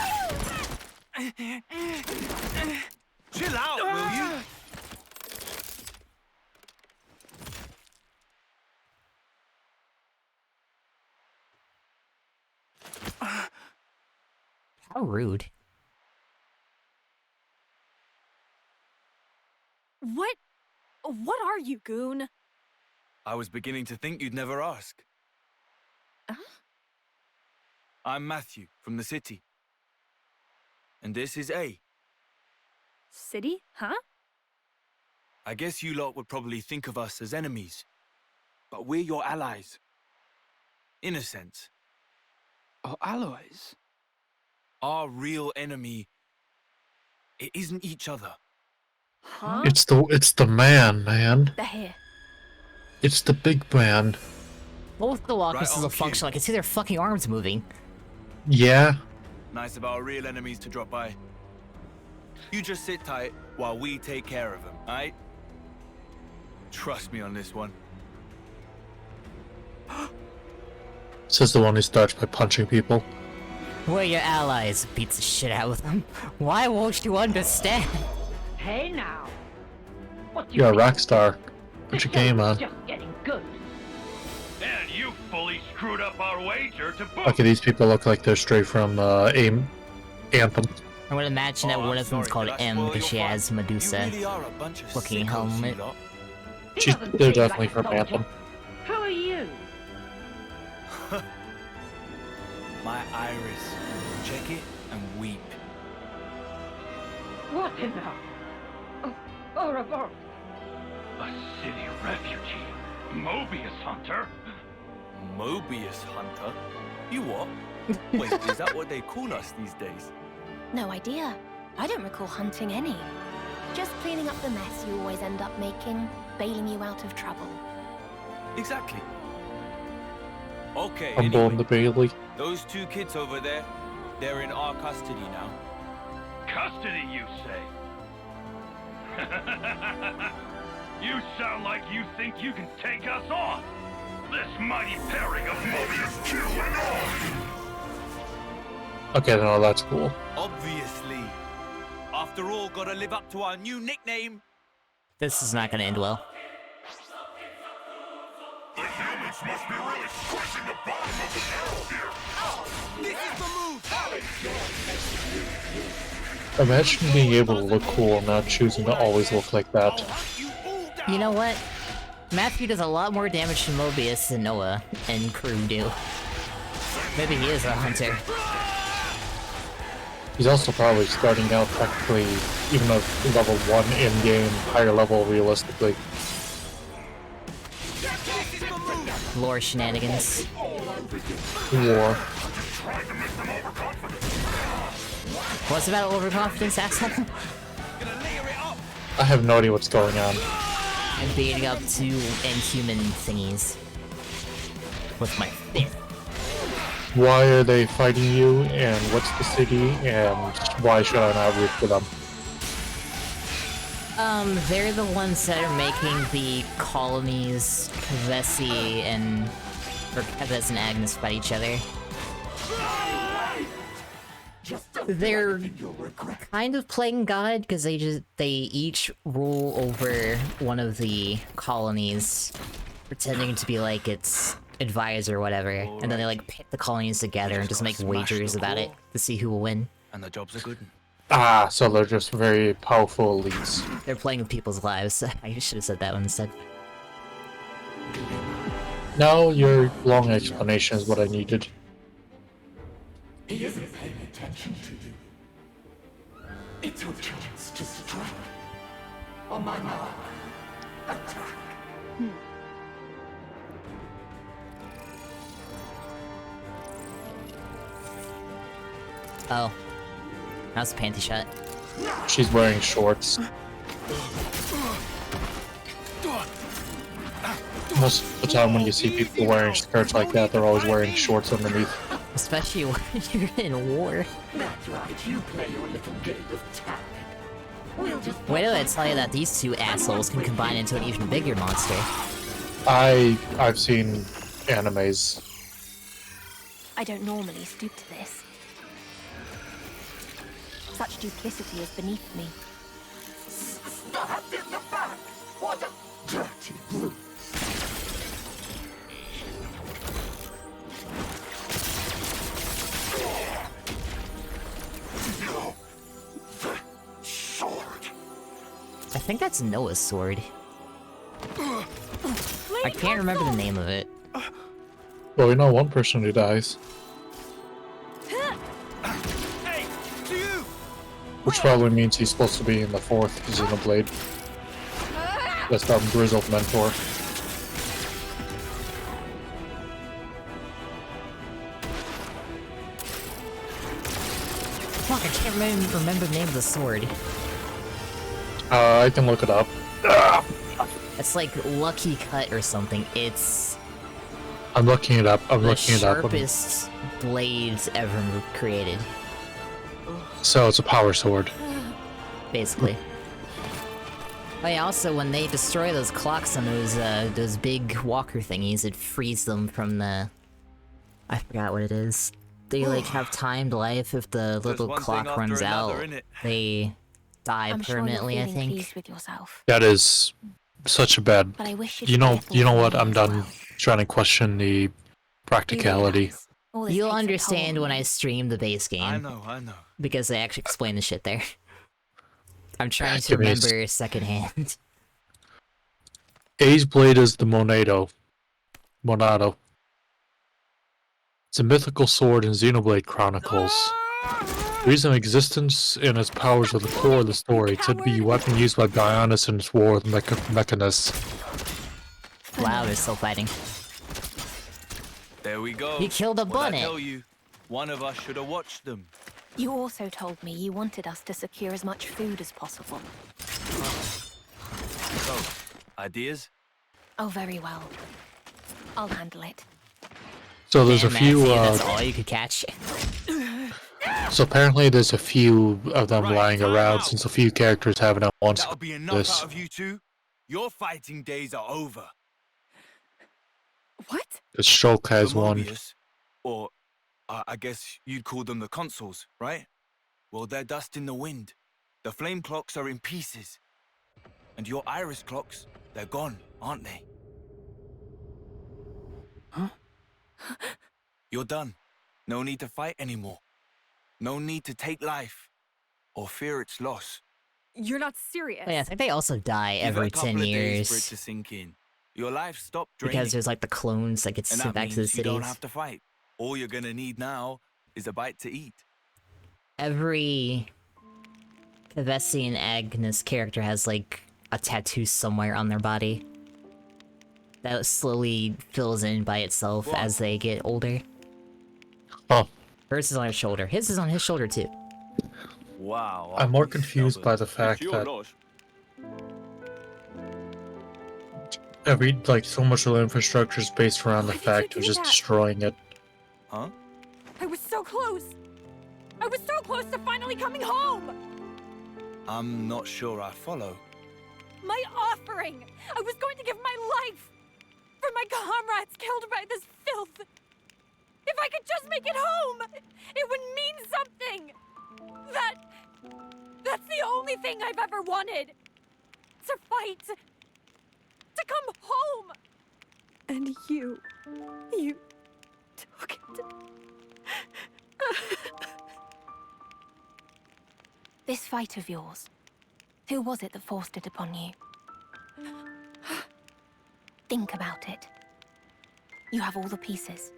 [SPEAKER 3] Chill out, will you?
[SPEAKER 1] How rude.
[SPEAKER 8] What? What are you, goon?
[SPEAKER 3] I was beginning to think you'd never ask. I'm Matthew, from the city. And this is A.
[SPEAKER 8] City? Huh?
[SPEAKER 3] I guess you lot would probably think of us as enemies. But we're your allies. In a sense.
[SPEAKER 9] Our allies?
[SPEAKER 3] Our real enemy, it isn't each other.
[SPEAKER 8] Huh?
[SPEAKER 2] It's the man.
[SPEAKER 8] They're here.
[SPEAKER 2] It's the big man.
[SPEAKER 1] Both the walkers
[SPEAKER 3] Right
[SPEAKER 1] still
[SPEAKER 3] on
[SPEAKER 1] functional. I can see their fucking arms moving.
[SPEAKER 2] Yeah.
[SPEAKER 3] Nice of our real enemies to drop by. You just sit tight while we take care of them, alright? Trust me on this one.
[SPEAKER 2] Says the one who starts by punching people.
[SPEAKER 1] We're your allies. Beats the shit out of them. Why won't you understand?
[SPEAKER 11] Hey now. What do
[SPEAKER 2] You're a
[SPEAKER 11] think?
[SPEAKER 2] rock star. Put your game on.
[SPEAKER 11] Just getting good.
[SPEAKER 12] And you fully screwed up our wager to book.
[SPEAKER 2] Okay, these people look like they're straight from Anthem.
[SPEAKER 1] I would imagine that one of them's called M because she has Medusa looking helmet.
[SPEAKER 2] They're definitely from Anthem.
[SPEAKER 11] Who are you?
[SPEAKER 3] My iris. Check it and weep.
[SPEAKER 11] What in the... Oh, Rabor.
[SPEAKER 12] A city refugee. Mobius Hunter.
[SPEAKER 3] Mobius Hunter? You what? Wait, is that what they call us these days?
[SPEAKER 5] No idea. I don't recall hunting any. Just cleaning up the mess you always end up making, bailing you out of trouble.
[SPEAKER 3] Exactly. Okay,
[SPEAKER 2] Humble
[SPEAKER 3] anyway,
[SPEAKER 2] in the Bailey.
[SPEAKER 3] those two kids over there, they're in our custody now.
[SPEAKER 12] Custody, you say? You sound like you think you can take us on. This mighty pairing of Mobius 2 and all.
[SPEAKER 2] Okay, no, that's cool.
[SPEAKER 3] Obviously. After all, gotta live up to our new nickname.
[SPEAKER 1] This is not gonna end well.
[SPEAKER 12] The humans must be really squishing the bottom of the barrel here.
[SPEAKER 3] This is the move!
[SPEAKER 2] Imagine being able to look cool and not choosing to always look like that.
[SPEAKER 1] You know what? Matthew does a lot more damage to Mobius than Noah and crew do. Maybe he is a hunter.
[SPEAKER 2] He's also probably starting out technically, even though level 1 in-game, higher level realistically.
[SPEAKER 1] Lore shenanigans.
[SPEAKER 2] War.
[SPEAKER 1] What's about overconfidence, asshole?
[SPEAKER 2] I have no idea what's going on.
[SPEAKER 1] I'm beating up two inhuman thingies. With my fist.
[SPEAKER 2] Why are they fighting you, and what's the city, and why should I not root for them?
[SPEAKER 1] They're the ones that are making the colonies Kavesi and... or Keves and Agnes fight each other. They're kind of playing God, because they each rule over one of the colonies, pretending to be like its advisor or whatever, and then they like pit the colonies together and just make wagers about it to see who will win.
[SPEAKER 3] And the job's a good one.
[SPEAKER 2] Ah, so they're just very powerful elites.
[SPEAKER 1] They're playing with people's lives. I should have said that one instead.
[SPEAKER 2] No, your long explanation is what I needed.
[SPEAKER 7] He isn't paying attention to you. It's your chance to strike. On my mark, attack.
[SPEAKER 1] Oh. That was a panty shot.
[SPEAKER 2] She's wearing shorts. Most of the time when you see people wearing skirts like that, they're always wearing shorts underneath.
[SPEAKER 1] Especially when you're in war.
[SPEAKER 7] That's right, you play your little game of tag. We'll just...
[SPEAKER 1] Wait till I tell you that these two assholes can combine into an even bigger monster.
[SPEAKER 2] I've seen animes.
[SPEAKER 5] I don't normally stoop to this. Such duplicity is beneath me.
[SPEAKER 7] in the back! What a dirty brute! No! The sword!
[SPEAKER 1] I think that's Noah's sword. I can't remember the name of it.
[SPEAKER 2] Well, we know one person who dies.
[SPEAKER 3] Hey, to you!
[SPEAKER 2] Which probably means he's supposed to be in the 4th Xenoblade. That's our grizzled mentor.
[SPEAKER 1] Fuck, I can't remember the name of the sword.
[SPEAKER 2] I can look it up.
[SPEAKER 1] It's like Lucky Cut or something. It's
[SPEAKER 2] I'm looking it up. I'm
[SPEAKER 1] the
[SPEAKER 2] looking it up.
[SPEAKER 1] sharpest blades ever created,
[SPEAKER 2] So it's a power sword.
[SPEAKER 1] basically. Oh yeah, also when they destroy those clocks on those big walker thingies, it frees them from the... I forgot what it is. They like have timed life. If the little
[SPEAKER 3] one thing
[SPEAKER 1] clock
[SPEAKER 3] after
[SPEAKER 1] runs
[SPEAKER 3] another,
[SPEAKER 1] out,
[SPEAKER 3] innit?
[SPEAKER 1] they die
[SPEAKER 5] I'm sure you're
[SPEAKER 1] permanently, I
[SPEAKER 5] feeling
[SPEAKER 1] think.
[SPEAKER 5] pleased with yourself,
[SPEAKER 2] That is such a bad.
[SPEAKER 5] but I wish you'd
[SPEAKER 2] You know
[SPEAKER 5] careful with
[SPEAKER 2] what?
[SPEAKER 5] me
[SPEAKER 2] I'm
[SPEAKER 5] as
[SPEAKER 2] done
[SPEAKER 5] well.
[SPEAKER 2] trying to question the
[SPEAKER 5] You
[SPEAKER 2] practicality.
[SPEAKER 5] realize all this
[SPEAKER 1] You'll
[SPEAKER 5] takes a toll
[SPEAKER 1] understand
[SPEAKER 5] on
[SPEAKER 1] when
[SPEAKER 5] me.
[SPEAKER 1] I stream the base game.
[SPEAKER 3] I know.
[SPEAKER 1] Because they actually explain the shit there. I'm trying to
[SPEAKER 2] Give me a
[SPEAKER 1] remember secondhand.
[SPEAKER 2] A's blade is the Monado. It's a mythical sword in Xenoblade Chronicles. The reason of existence and its powers are the core of the story. It's said to be a weapon used by Bionis in its war with Mechanus.
[SPEAKER 1] Wow, they're still fighting.
[SPEAKER 3] There we go.
[SPEAKER 1] He killed a
[SPEAKER 3] What'd I
[SPEAKER 1] bunny.
[SPEAKER 3] tell you? One of us should have watched them.
[SPEAKER 5] You also told me you wanted us to secure as much food as possible.
[SPEAKER 3] So, ideas?
[SPEAKER 5] Oh, very well. I'll handle it.
[SPEAKER 2] So there's
[SPEAKER 1] Damn,
[SPEAKER 2] a few.
[SPEAKER 1] Matthew, that's all you could catch.
[SPEAKER 2] So apparently there's a few of them
[SPEAKER 3] Right,
[SPEAKER 2] lying
[SPEAKER 3] time
[SPEAKER 2] around,
[SPEAKER 3] out.
[SPEAKER 2] since a few characters haven't at once.
[SPEAKER 3] That'll be enough
[SPEAKER 2] This.
[SPEAKER 3] out of you two. Your fighting days are over.
[SPEAKER 8] What?
[SPEAKER 2] The Shulk has
[SPEAKER 3] The
[SPEAKER 2] one.
[SPEAKER 3] Mobius, or I guess you'd call them the consoles, right? Well, they're dust in the wind. The flame clocks are in pieces. And your iris clocks, they're gone, aren't they?
[SPEAKER 8] Huh?
[SPEAKER 3] You're done. No need to fight anymore. No need to take life or fear its loss.
[SPEAKER 8] You're not serious.
[SPEAKER 1] Oh, yeah, I think they also die
[SPEAKER 3] You've got
[SPEAKER 1] every
[SPEAKER 3] a couple
[SPEAKER 1] 10
[SPEAKER 3] of days for it
[SPEAKER 1] years.
[SPEAKER 3] to sink in. Your life stopped draining.
[SPEAKER 1] Because there's like the clones that get
[SPEAKER 3] and
[SPEAKER 1] sent
[SPEAKER 3] that
[SPEAKER 1] back to the
[SPEAKER 3] means you don't
[SPEAKER 1] cities.
[SPEAKER 3] have to fight. All you're gonna need now is a bite to eat.
[SPEAKER 1] Every Kevesi and Agnes character has like a tattoo somewhere on their body. That slowly fills in by itself
[SPEAKER 3] What?
[SPEAKER 1] as they get older.
[SPEAKER 2] Oh,
[SPEAKER 1] Hers is on his shoulder. His is on his shoulder too.
[SPEAKER 3] Wow.
[SPEAKER 2] I'm more confused by the fact that so much of the infrastructure is based around the
[SPEAKER 8] Why did you
[SPEAKER 2] fact of
[SPEAKER 8] do
[SPEAKER 2] just
[SPEAKER 8] that?
[SPEAKER 2] destroying it.
[SPEAKER 3] Huh?
[SPEAKER 8] I was so close. I was so close to finally coming home.
[SPEAKER 3] I'm not sure I follow.
[SPEAKER 8] My offering. I was going to give my life for my comrades killed by this filth. If I could just make it home, it would mean something. That's the only thing I've ever wanted. To fight. To come home. And you took it.
[SPEAKER 5] This fight of yours, who was it that forced it upon you? Think about it. You have all the pieces.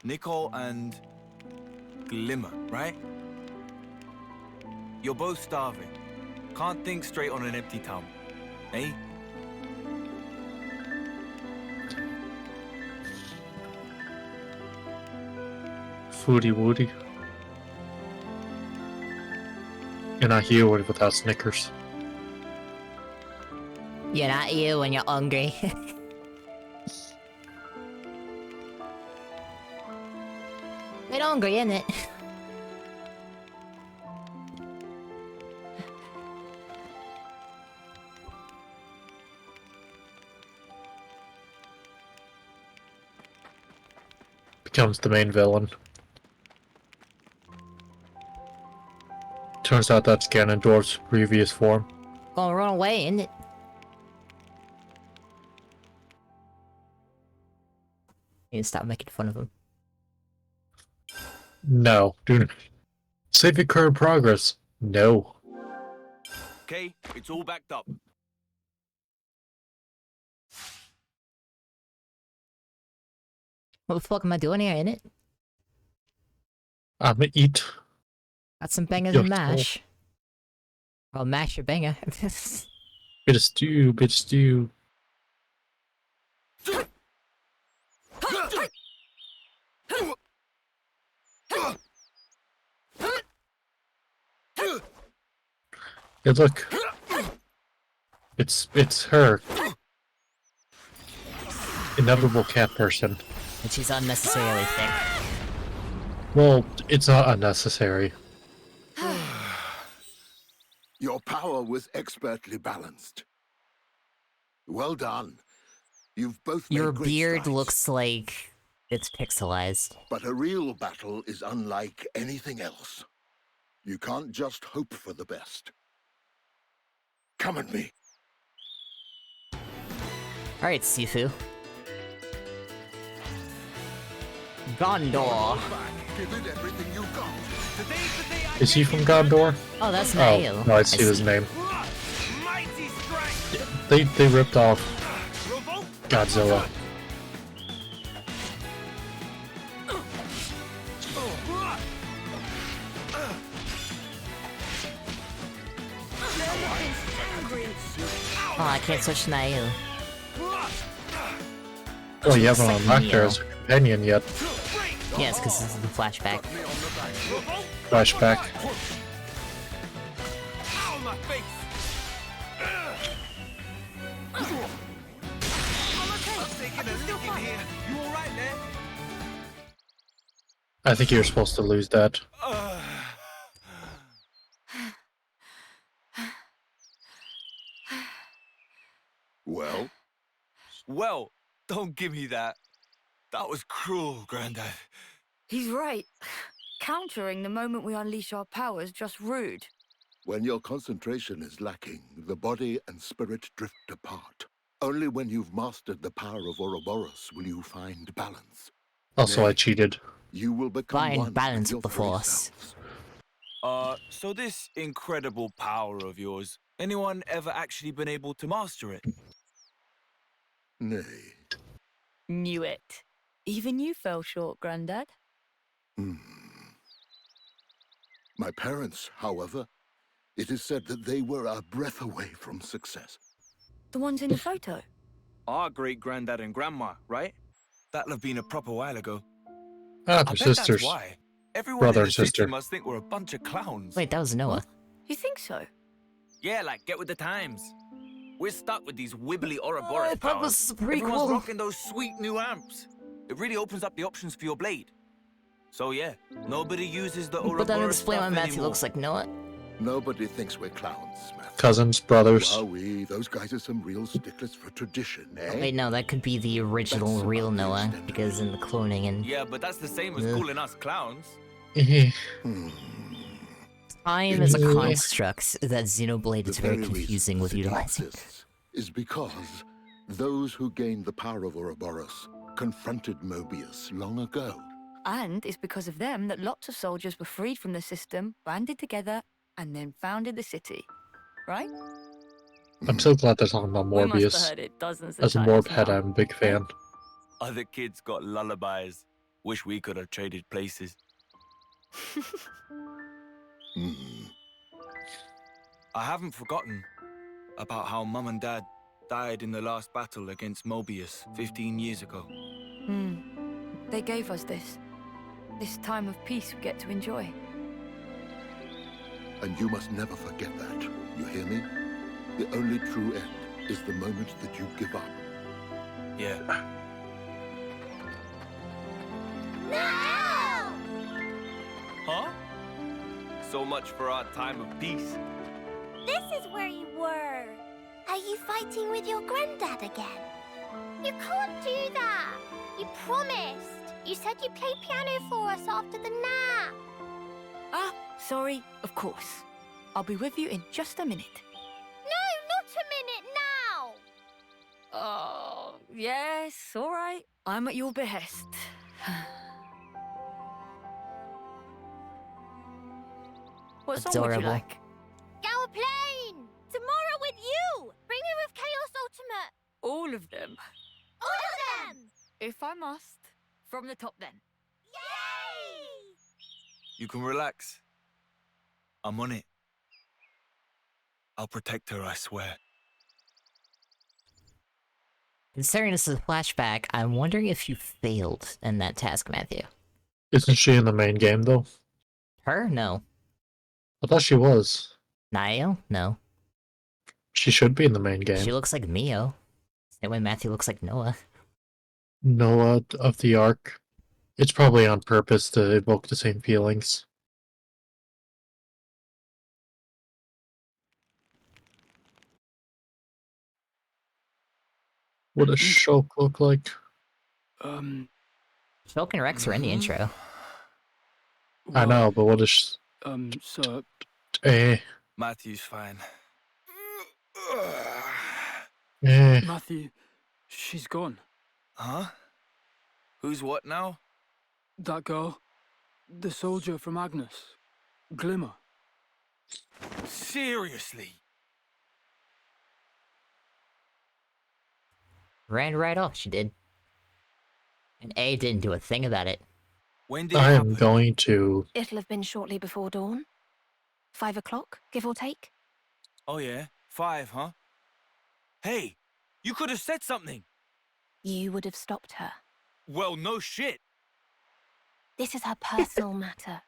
[SPEAKER 3] Nikol and Glimmer, right? You're both starving. Can't think straight on an empty tummy, eh?
[SPEAKER 2] Foodie woody. You're not here without Snickers.
[SPEAKER 1] You're not you when you're hungry. We're hungry, innit?
[SPEAKER 2] Becomes the main villain. Turns out that's Ganondorf's previous form.
[SPEAKER 1] Gonna run away, isn't it? You need to stop making fun of him.
[SPEAKER 2] No, dude. Saving current progress. No.
[SPEAKER 3] Okay, it's all backed up.
[SPEAKER 1] What the fuck am I doing here, innit?
[SPEAKER 2] I'ma eat.
[SPEAKER 1] Got some bangers
[SPEAKER 2] Yo,
[SPEAKER 1] and mash. I'll mash your banger.
[SPEAKER 2] Bit of stew, bit of stew. Hey, look. It's her. Inevitable cat person.
[SPEAKER 1] And she's unnecessarily thick.
[SPEAKER 2] Well, it's not unnecessary.
[SPEAKER 13] Your power was expertly balanced. Well done. You've both made
[SPEAKER 1] Your
[SPEAKER 13] great
[SPEAKER 1] beard
[SPEAKER 13] strides.
[SPEAKER 1] looks like it's pixelized.
[SPEAKER 13] But a real battle is unlike anything else. You can't just hope for the best. Come at me.
[SPEAKER 1] Alright, Sifu. Gondor.
[SPEAKER 13] Give it everything you got.
[SPEAKER 2] Is he from Gondor?
[SPEAKER 1] Oh, that's
[SPEAKER 2] Oh,
[SPEAKER 1] Nail.
[SPEAKER 2] no, I see his name. They ripped off Godzilla.
[SPEAKER 1] Oh, I can't switch Nail.
[SPEAKER 2] Oh, you haven't unlocked her as a companion yet.
[SPEAKER 1] Yes, because this is the flashback.
[SPEAKER 2] Flashback. I think you're supposed to lose that.
[SPEAKER 13] Well?
[SPEAKER 3] Well, don't give me that. That was cruel, Grandad.
[SPEAKER 14] He's right. Countering the moment we unleash our powers just rude.
[SPEAKER 13] When your concentration is lacking, the body and spirit drift apart. Only when you've mastered the power of Ouroboros will you find balance.
[SPEAKER 2] Also,
[SPEAKER 13] Nay,
[SPEAKER 2] I cheated.
[SPEAKER 13] You will become
[SPEAKER 1] Find
[SPEAKER 13] one
[SPEAKER 1] balance
[SPEAKER 13] with
[SPEAKER 1] with the
[SPEAKER 13] your very
[SPEAKER 1] Force.
[SPEAKER 13] selves.
[SPEAKER 3] So this incredible power of yours, anyone ever actually been able to master it?
[SPEAKER 13] Nay.
[SPEAKER 14] Knew it. Even you fell short, Grandad.
[SPEAKER 13] My parents, however, it is said that they were a breath away from success.
[SPEAKER 14] The ones in the photo.
[SPEAKER 3] Our great-granddad and grandma, right? That'll have been a proper while ago.
[SPEAKER 2] Ah,
[SPEAKER 3] I
[SPEAKER 2] they're
[SPEAKER 3] bet
[SPEAKER 2] sisters.
[SPEAKER 3] that's why. Everyone
[SPEAKER 2] Brother
[SPEAKER 3] in the
[SPEAKER 2] and
[SPEAKER 3] city
[SPEAKER 2] sister.
[SPEAKER 3] must think we're a bunch of clowns.
[SPEAKER 1] Wait, that was Noah.
[SPEAKER 14] You think so?
[SPEAKER 3] Yeah, like, get with the times. We're stuck with these wibbly Ouroboros
[SPEAKER 1] I thought
[SPEAKER 3] powers.
[SPEAKER 1] this was a prequel.
[SPEAKER 3] Everyone's rocking those sweet new amps. It really opens up the options for your blade. So yeah, nobody uses the Ouroboros
[SPEAKER 1] But that explain why
[SPEAKER 3] stuff
[SPEAKER 1] Matthew
[SPEAKER 3] anymore.
[SPEAKER 1] looks like Noah.
[SPEAKER 13] Nobody thinks we're clowns, Matthew.
[SPEAKER 2] Cousins, brothers.
[SPEAKER 13] Wowee, those guys are some real sticklers for tradition, eh?
[SPEAKER 1] Wait, no, that could be the original
[SPEAKER 13] That's
[SPEAKER 1] real
[SPEAKER 13] about the
[SPEAKER 1] Noah,
[SPEAKER 13] extent of
[SPEAKER 1] because in the cloning and
[SPEAKER 3] Yeah, but that's the same as
[SPEAKER 1] Ugh.
[SPEAKER 3] calling us clowns.
[SPEAKER 1] time as a
[SPEAKER 2] Yeah.
[SPEAKER 1] construct that Xenoblade is
[SPEAKER 13] The
[SPEAKER 1] very
[SPEAKER 13] very
[SPEAKER 1] confusing
[SPEAKER 13] reason
[SPEAKER 1] with
[SPEAKER 13] that it
[SPEAKER 1] utilizing.
[SPEAKER 13] exists is because those who gained the power of Ouroboros confronted Mobius long ago.
[SPEAKER 14] And it's because of them that lots of soldiers were freed from the system, banded together, and then founded the city. Right?
[SPEAKER 2] I'm so glad they're talking about
[SPEAKER 14] We must have
[SPEAKER 2] Morbius.
[SPEAKER 14] heard it dozens of
[SPEAKER 2] As a
[SPEAKER 14] times
[SPEAKER 2] Morb head,
[SPEAKER 14] now.
[SPEAKER 2] I'm a big fan.
[SPEAKER 3] Other kids got lullabies. Wish we could have traded places. I haven't forgotten about how Mum and Dad died in the last battle against Mobius 15 years ago.
[SPEAKER 14] They gave us this. This time of peace we get to enjoy.
[SPEAKER 13] And you must never forget that. You hear me? The only true end is the moment that you give up.
[SPEAKER 3] Yeah. Huh? So much for our time of peace.
[SPEAKER 5] This is where you were. Are you fighting with your granddad again? You can't do that. You promised. You said you'd play piano for us after the nap.
[SPEAKER 14] Ah, sorry, of course. I'll be with you in just a minute.
[SPEAKER 5] No, not a minute now!
[SPEAKER 14] Oh, yes, all right. I'm at your behest. What song would you
[SPEAKER 1] Adorable.
[SPEAKER 14] like?
[SPEAKER 5] Plane! Tomorrow with you! Bring me with Chaos Ultimate!
[SPEAKER 14] All of them.
[SPEAKER 5] All of them!
[SPEAKER 14] If I must. From the top then.
[SPEAKER 5] Yay!
[SPEAKER 3] You can relax. I'm on it. I'll protect her, I swear.
[SPEAKER 1] Considering this is a flashback, I'm wondering if you failed in that task, Matthew.
[SPEAKER 2] Isn't she in the main game, though?
[SPEAKER 1] Her? No.
[SPEAKER 2] I thought she was.
[SPEAKER 1] Nio? No.
[SPEAKER 2] She should be in the main game.
[SPEAKER 1] She looks like Mio. Same way Matthew looks like Noah.
[SPEAKER 2] Noah of the Ark. It's probably on purpose to evoke the same feelings. What does Shulk look like?
[SPEAKER 1] Shulk and Rex were in the intro.
[SPEAKER 2] I know, but what is...
[SPEAKER 9] So...
[SPEAKER 3] Matthew's fine.
[SPEAKER 9] Matthew, she's gone.
[SPEAKER 3] Huh? Who's what now?
[SPEAKER 9] That girl. The soldier from Agnes. Glimmer.
[SPEAKER 3] Seriously?
[SPEAKER 1] Ran right off, she did. And A didn't do a thing about it.
[SPEAKER 3] When did
[SPEAKER 2] I am going to...
[SPEAKER 5] It'll have been shortly before dawn. 5 o'clock, give or take.
[SPEAKER 3] Oh yeah, 5, huh? Hey, you could have said something.
[SPEAKER 5] You would have stopped her.
[SPEAKER 3] Well, no shit.
[SPEAKER 5] This is her personal matter.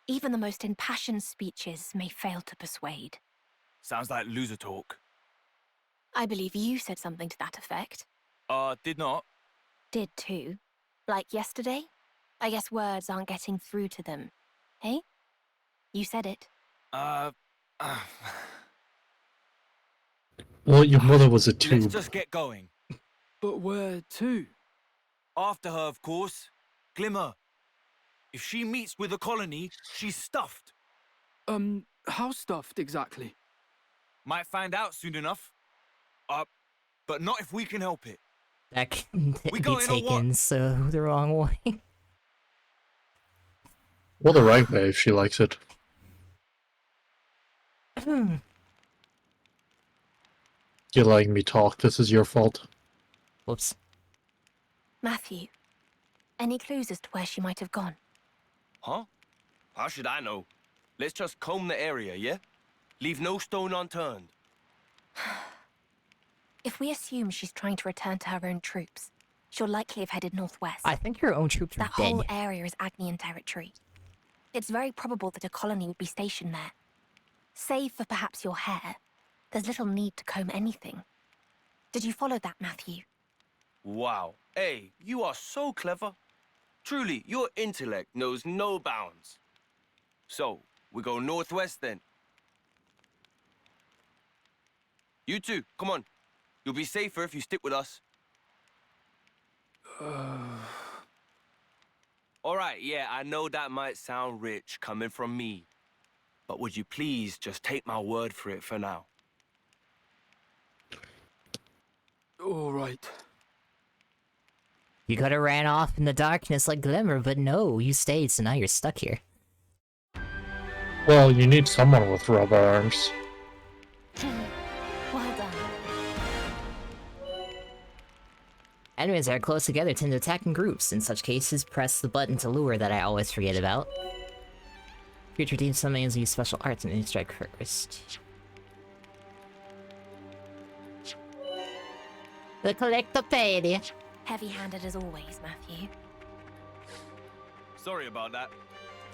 [SPEAKER 5] Even the most impassioned speeches may fail to persuade.
[SPEAKER 3] Sounds like loser talk.
[SPEAKER 5] I believe you said something to that effect.
[SPEAKER 3] Did not.
[SPEAKER 5] Did too. Like yesterday? I guess words aren't getting through to them. Hey? You said it.
[SPEAKER 2] Well, your mother was a tube.
[SPEAKER 3] Let's just get going.
[SPEAKER 9] But where to?
[SPEAKER 3] After her, of course. Glimmer. If she meets with the colony, she's stuffed.
[SPEAKER 9] How stuffed exactly?
[SPEAKER 3] Might find out soon enough. But not if we can help it.
[SPEAKER 1] That can
[SPEAKER 3] We
[SPEAKER 1] be
[SPEAKER 3] going or what?
[SPEAKER 1] taken so the wrong way.
[SPEAKER 2] Well, the right way if she likes it. You're letting me talk. This is your fault.
[SPEAKER 1] Whoops.
[SPEAKER 5] Matthew, any clues as to where she might have gone?
[SPEAKER 6] Huh? How should I know? Let's just comb the area, yeah? Leave no stone unturned.
[SPEAKER 5] If we assume she's trying to return to her own troops, she'll likely have headed northwest.
[SPEAKER 1] I think your own troops are
[SPEAKER 5] That
[SPEAKER 1] dead.
[SPEAKER 5] whole area is Agnian territory. It's very probable that a colony would be stationed there. Save for perhaps your hair, there's little need to comb anything. Did you follow that, Matthew?
[SPEAKER 6] Wow. Hey, you are so clever. Truly, your intellect knows no bounds. So, we go northwest then. You two, come on. You'll be safer if you stick with us. All right, yeah, I know that might sound rich coming from me. But would you please just take my word for it for now?
[SPEAKER 9] All right.
[SPEAKER 1] You could have ran off in the darkness like Glimmer, but no, you stayed, so now you're stuck here.
[SPEAKER 2] Well, you need someone with rubber arms.
[SPEAKER 5] Well done.
[SPEAKER 1] Enemies that are close together tend to attack in groups. In such cases, press the button to lure that I always forget about. Future team summons use special arts and any strike first. The collectopedia.
[SPEAKER 5] Heavy-handed as always, Matthew.
[SPEAKER 3] Sorry about that.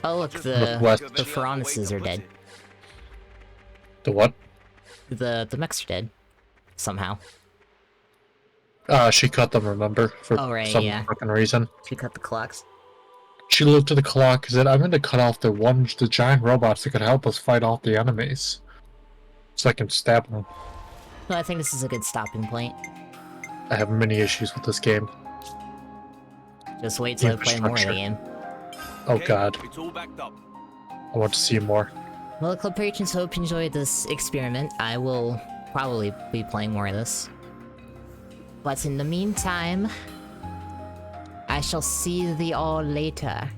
[SPEAKER 1] Oh look,
[SPEAKER 3] Just
[SPEAKER 1] the
[SPEAKER 2] Northwest.
[SPEAKER 1] Feronices are dead.
[SPEAKER 2] The what?
[SPEAKER 1] The mechs are dead. Somehow.
[SPEAKER 2] She cut them, remember? For
[SPEAKER 1] Oh, right,
[SPEAKER 2] some
[SPEAKER 1] yeah.
[SPEAKER 2] fucking reason.
[SPEAKER 1] She cut the clocks.
[SPEAKER 2] She looked at the clock and said, I'm going to cut off the giant robots that could help us fight off the enemies. So I can stab them.
[SPEAKER 1] No, I think this is a good stopping point.
[SPEAKER 2] I have many issues with this game.
[SPEAKER 1] Just wait till I play more of the game.
[SPEAKER 2] Oh
[SPEAKER 3] Okay,
[SPEAKER 2] god.
[SPEAKER 3] It's all backed up.
[SPEAKER 2] I want to see more.
[SPEAKER 1] Well, Club Patrons, hope you enjoyed this experiment. I will probably be playing more of this. But in the meantime, I shall see thee all later.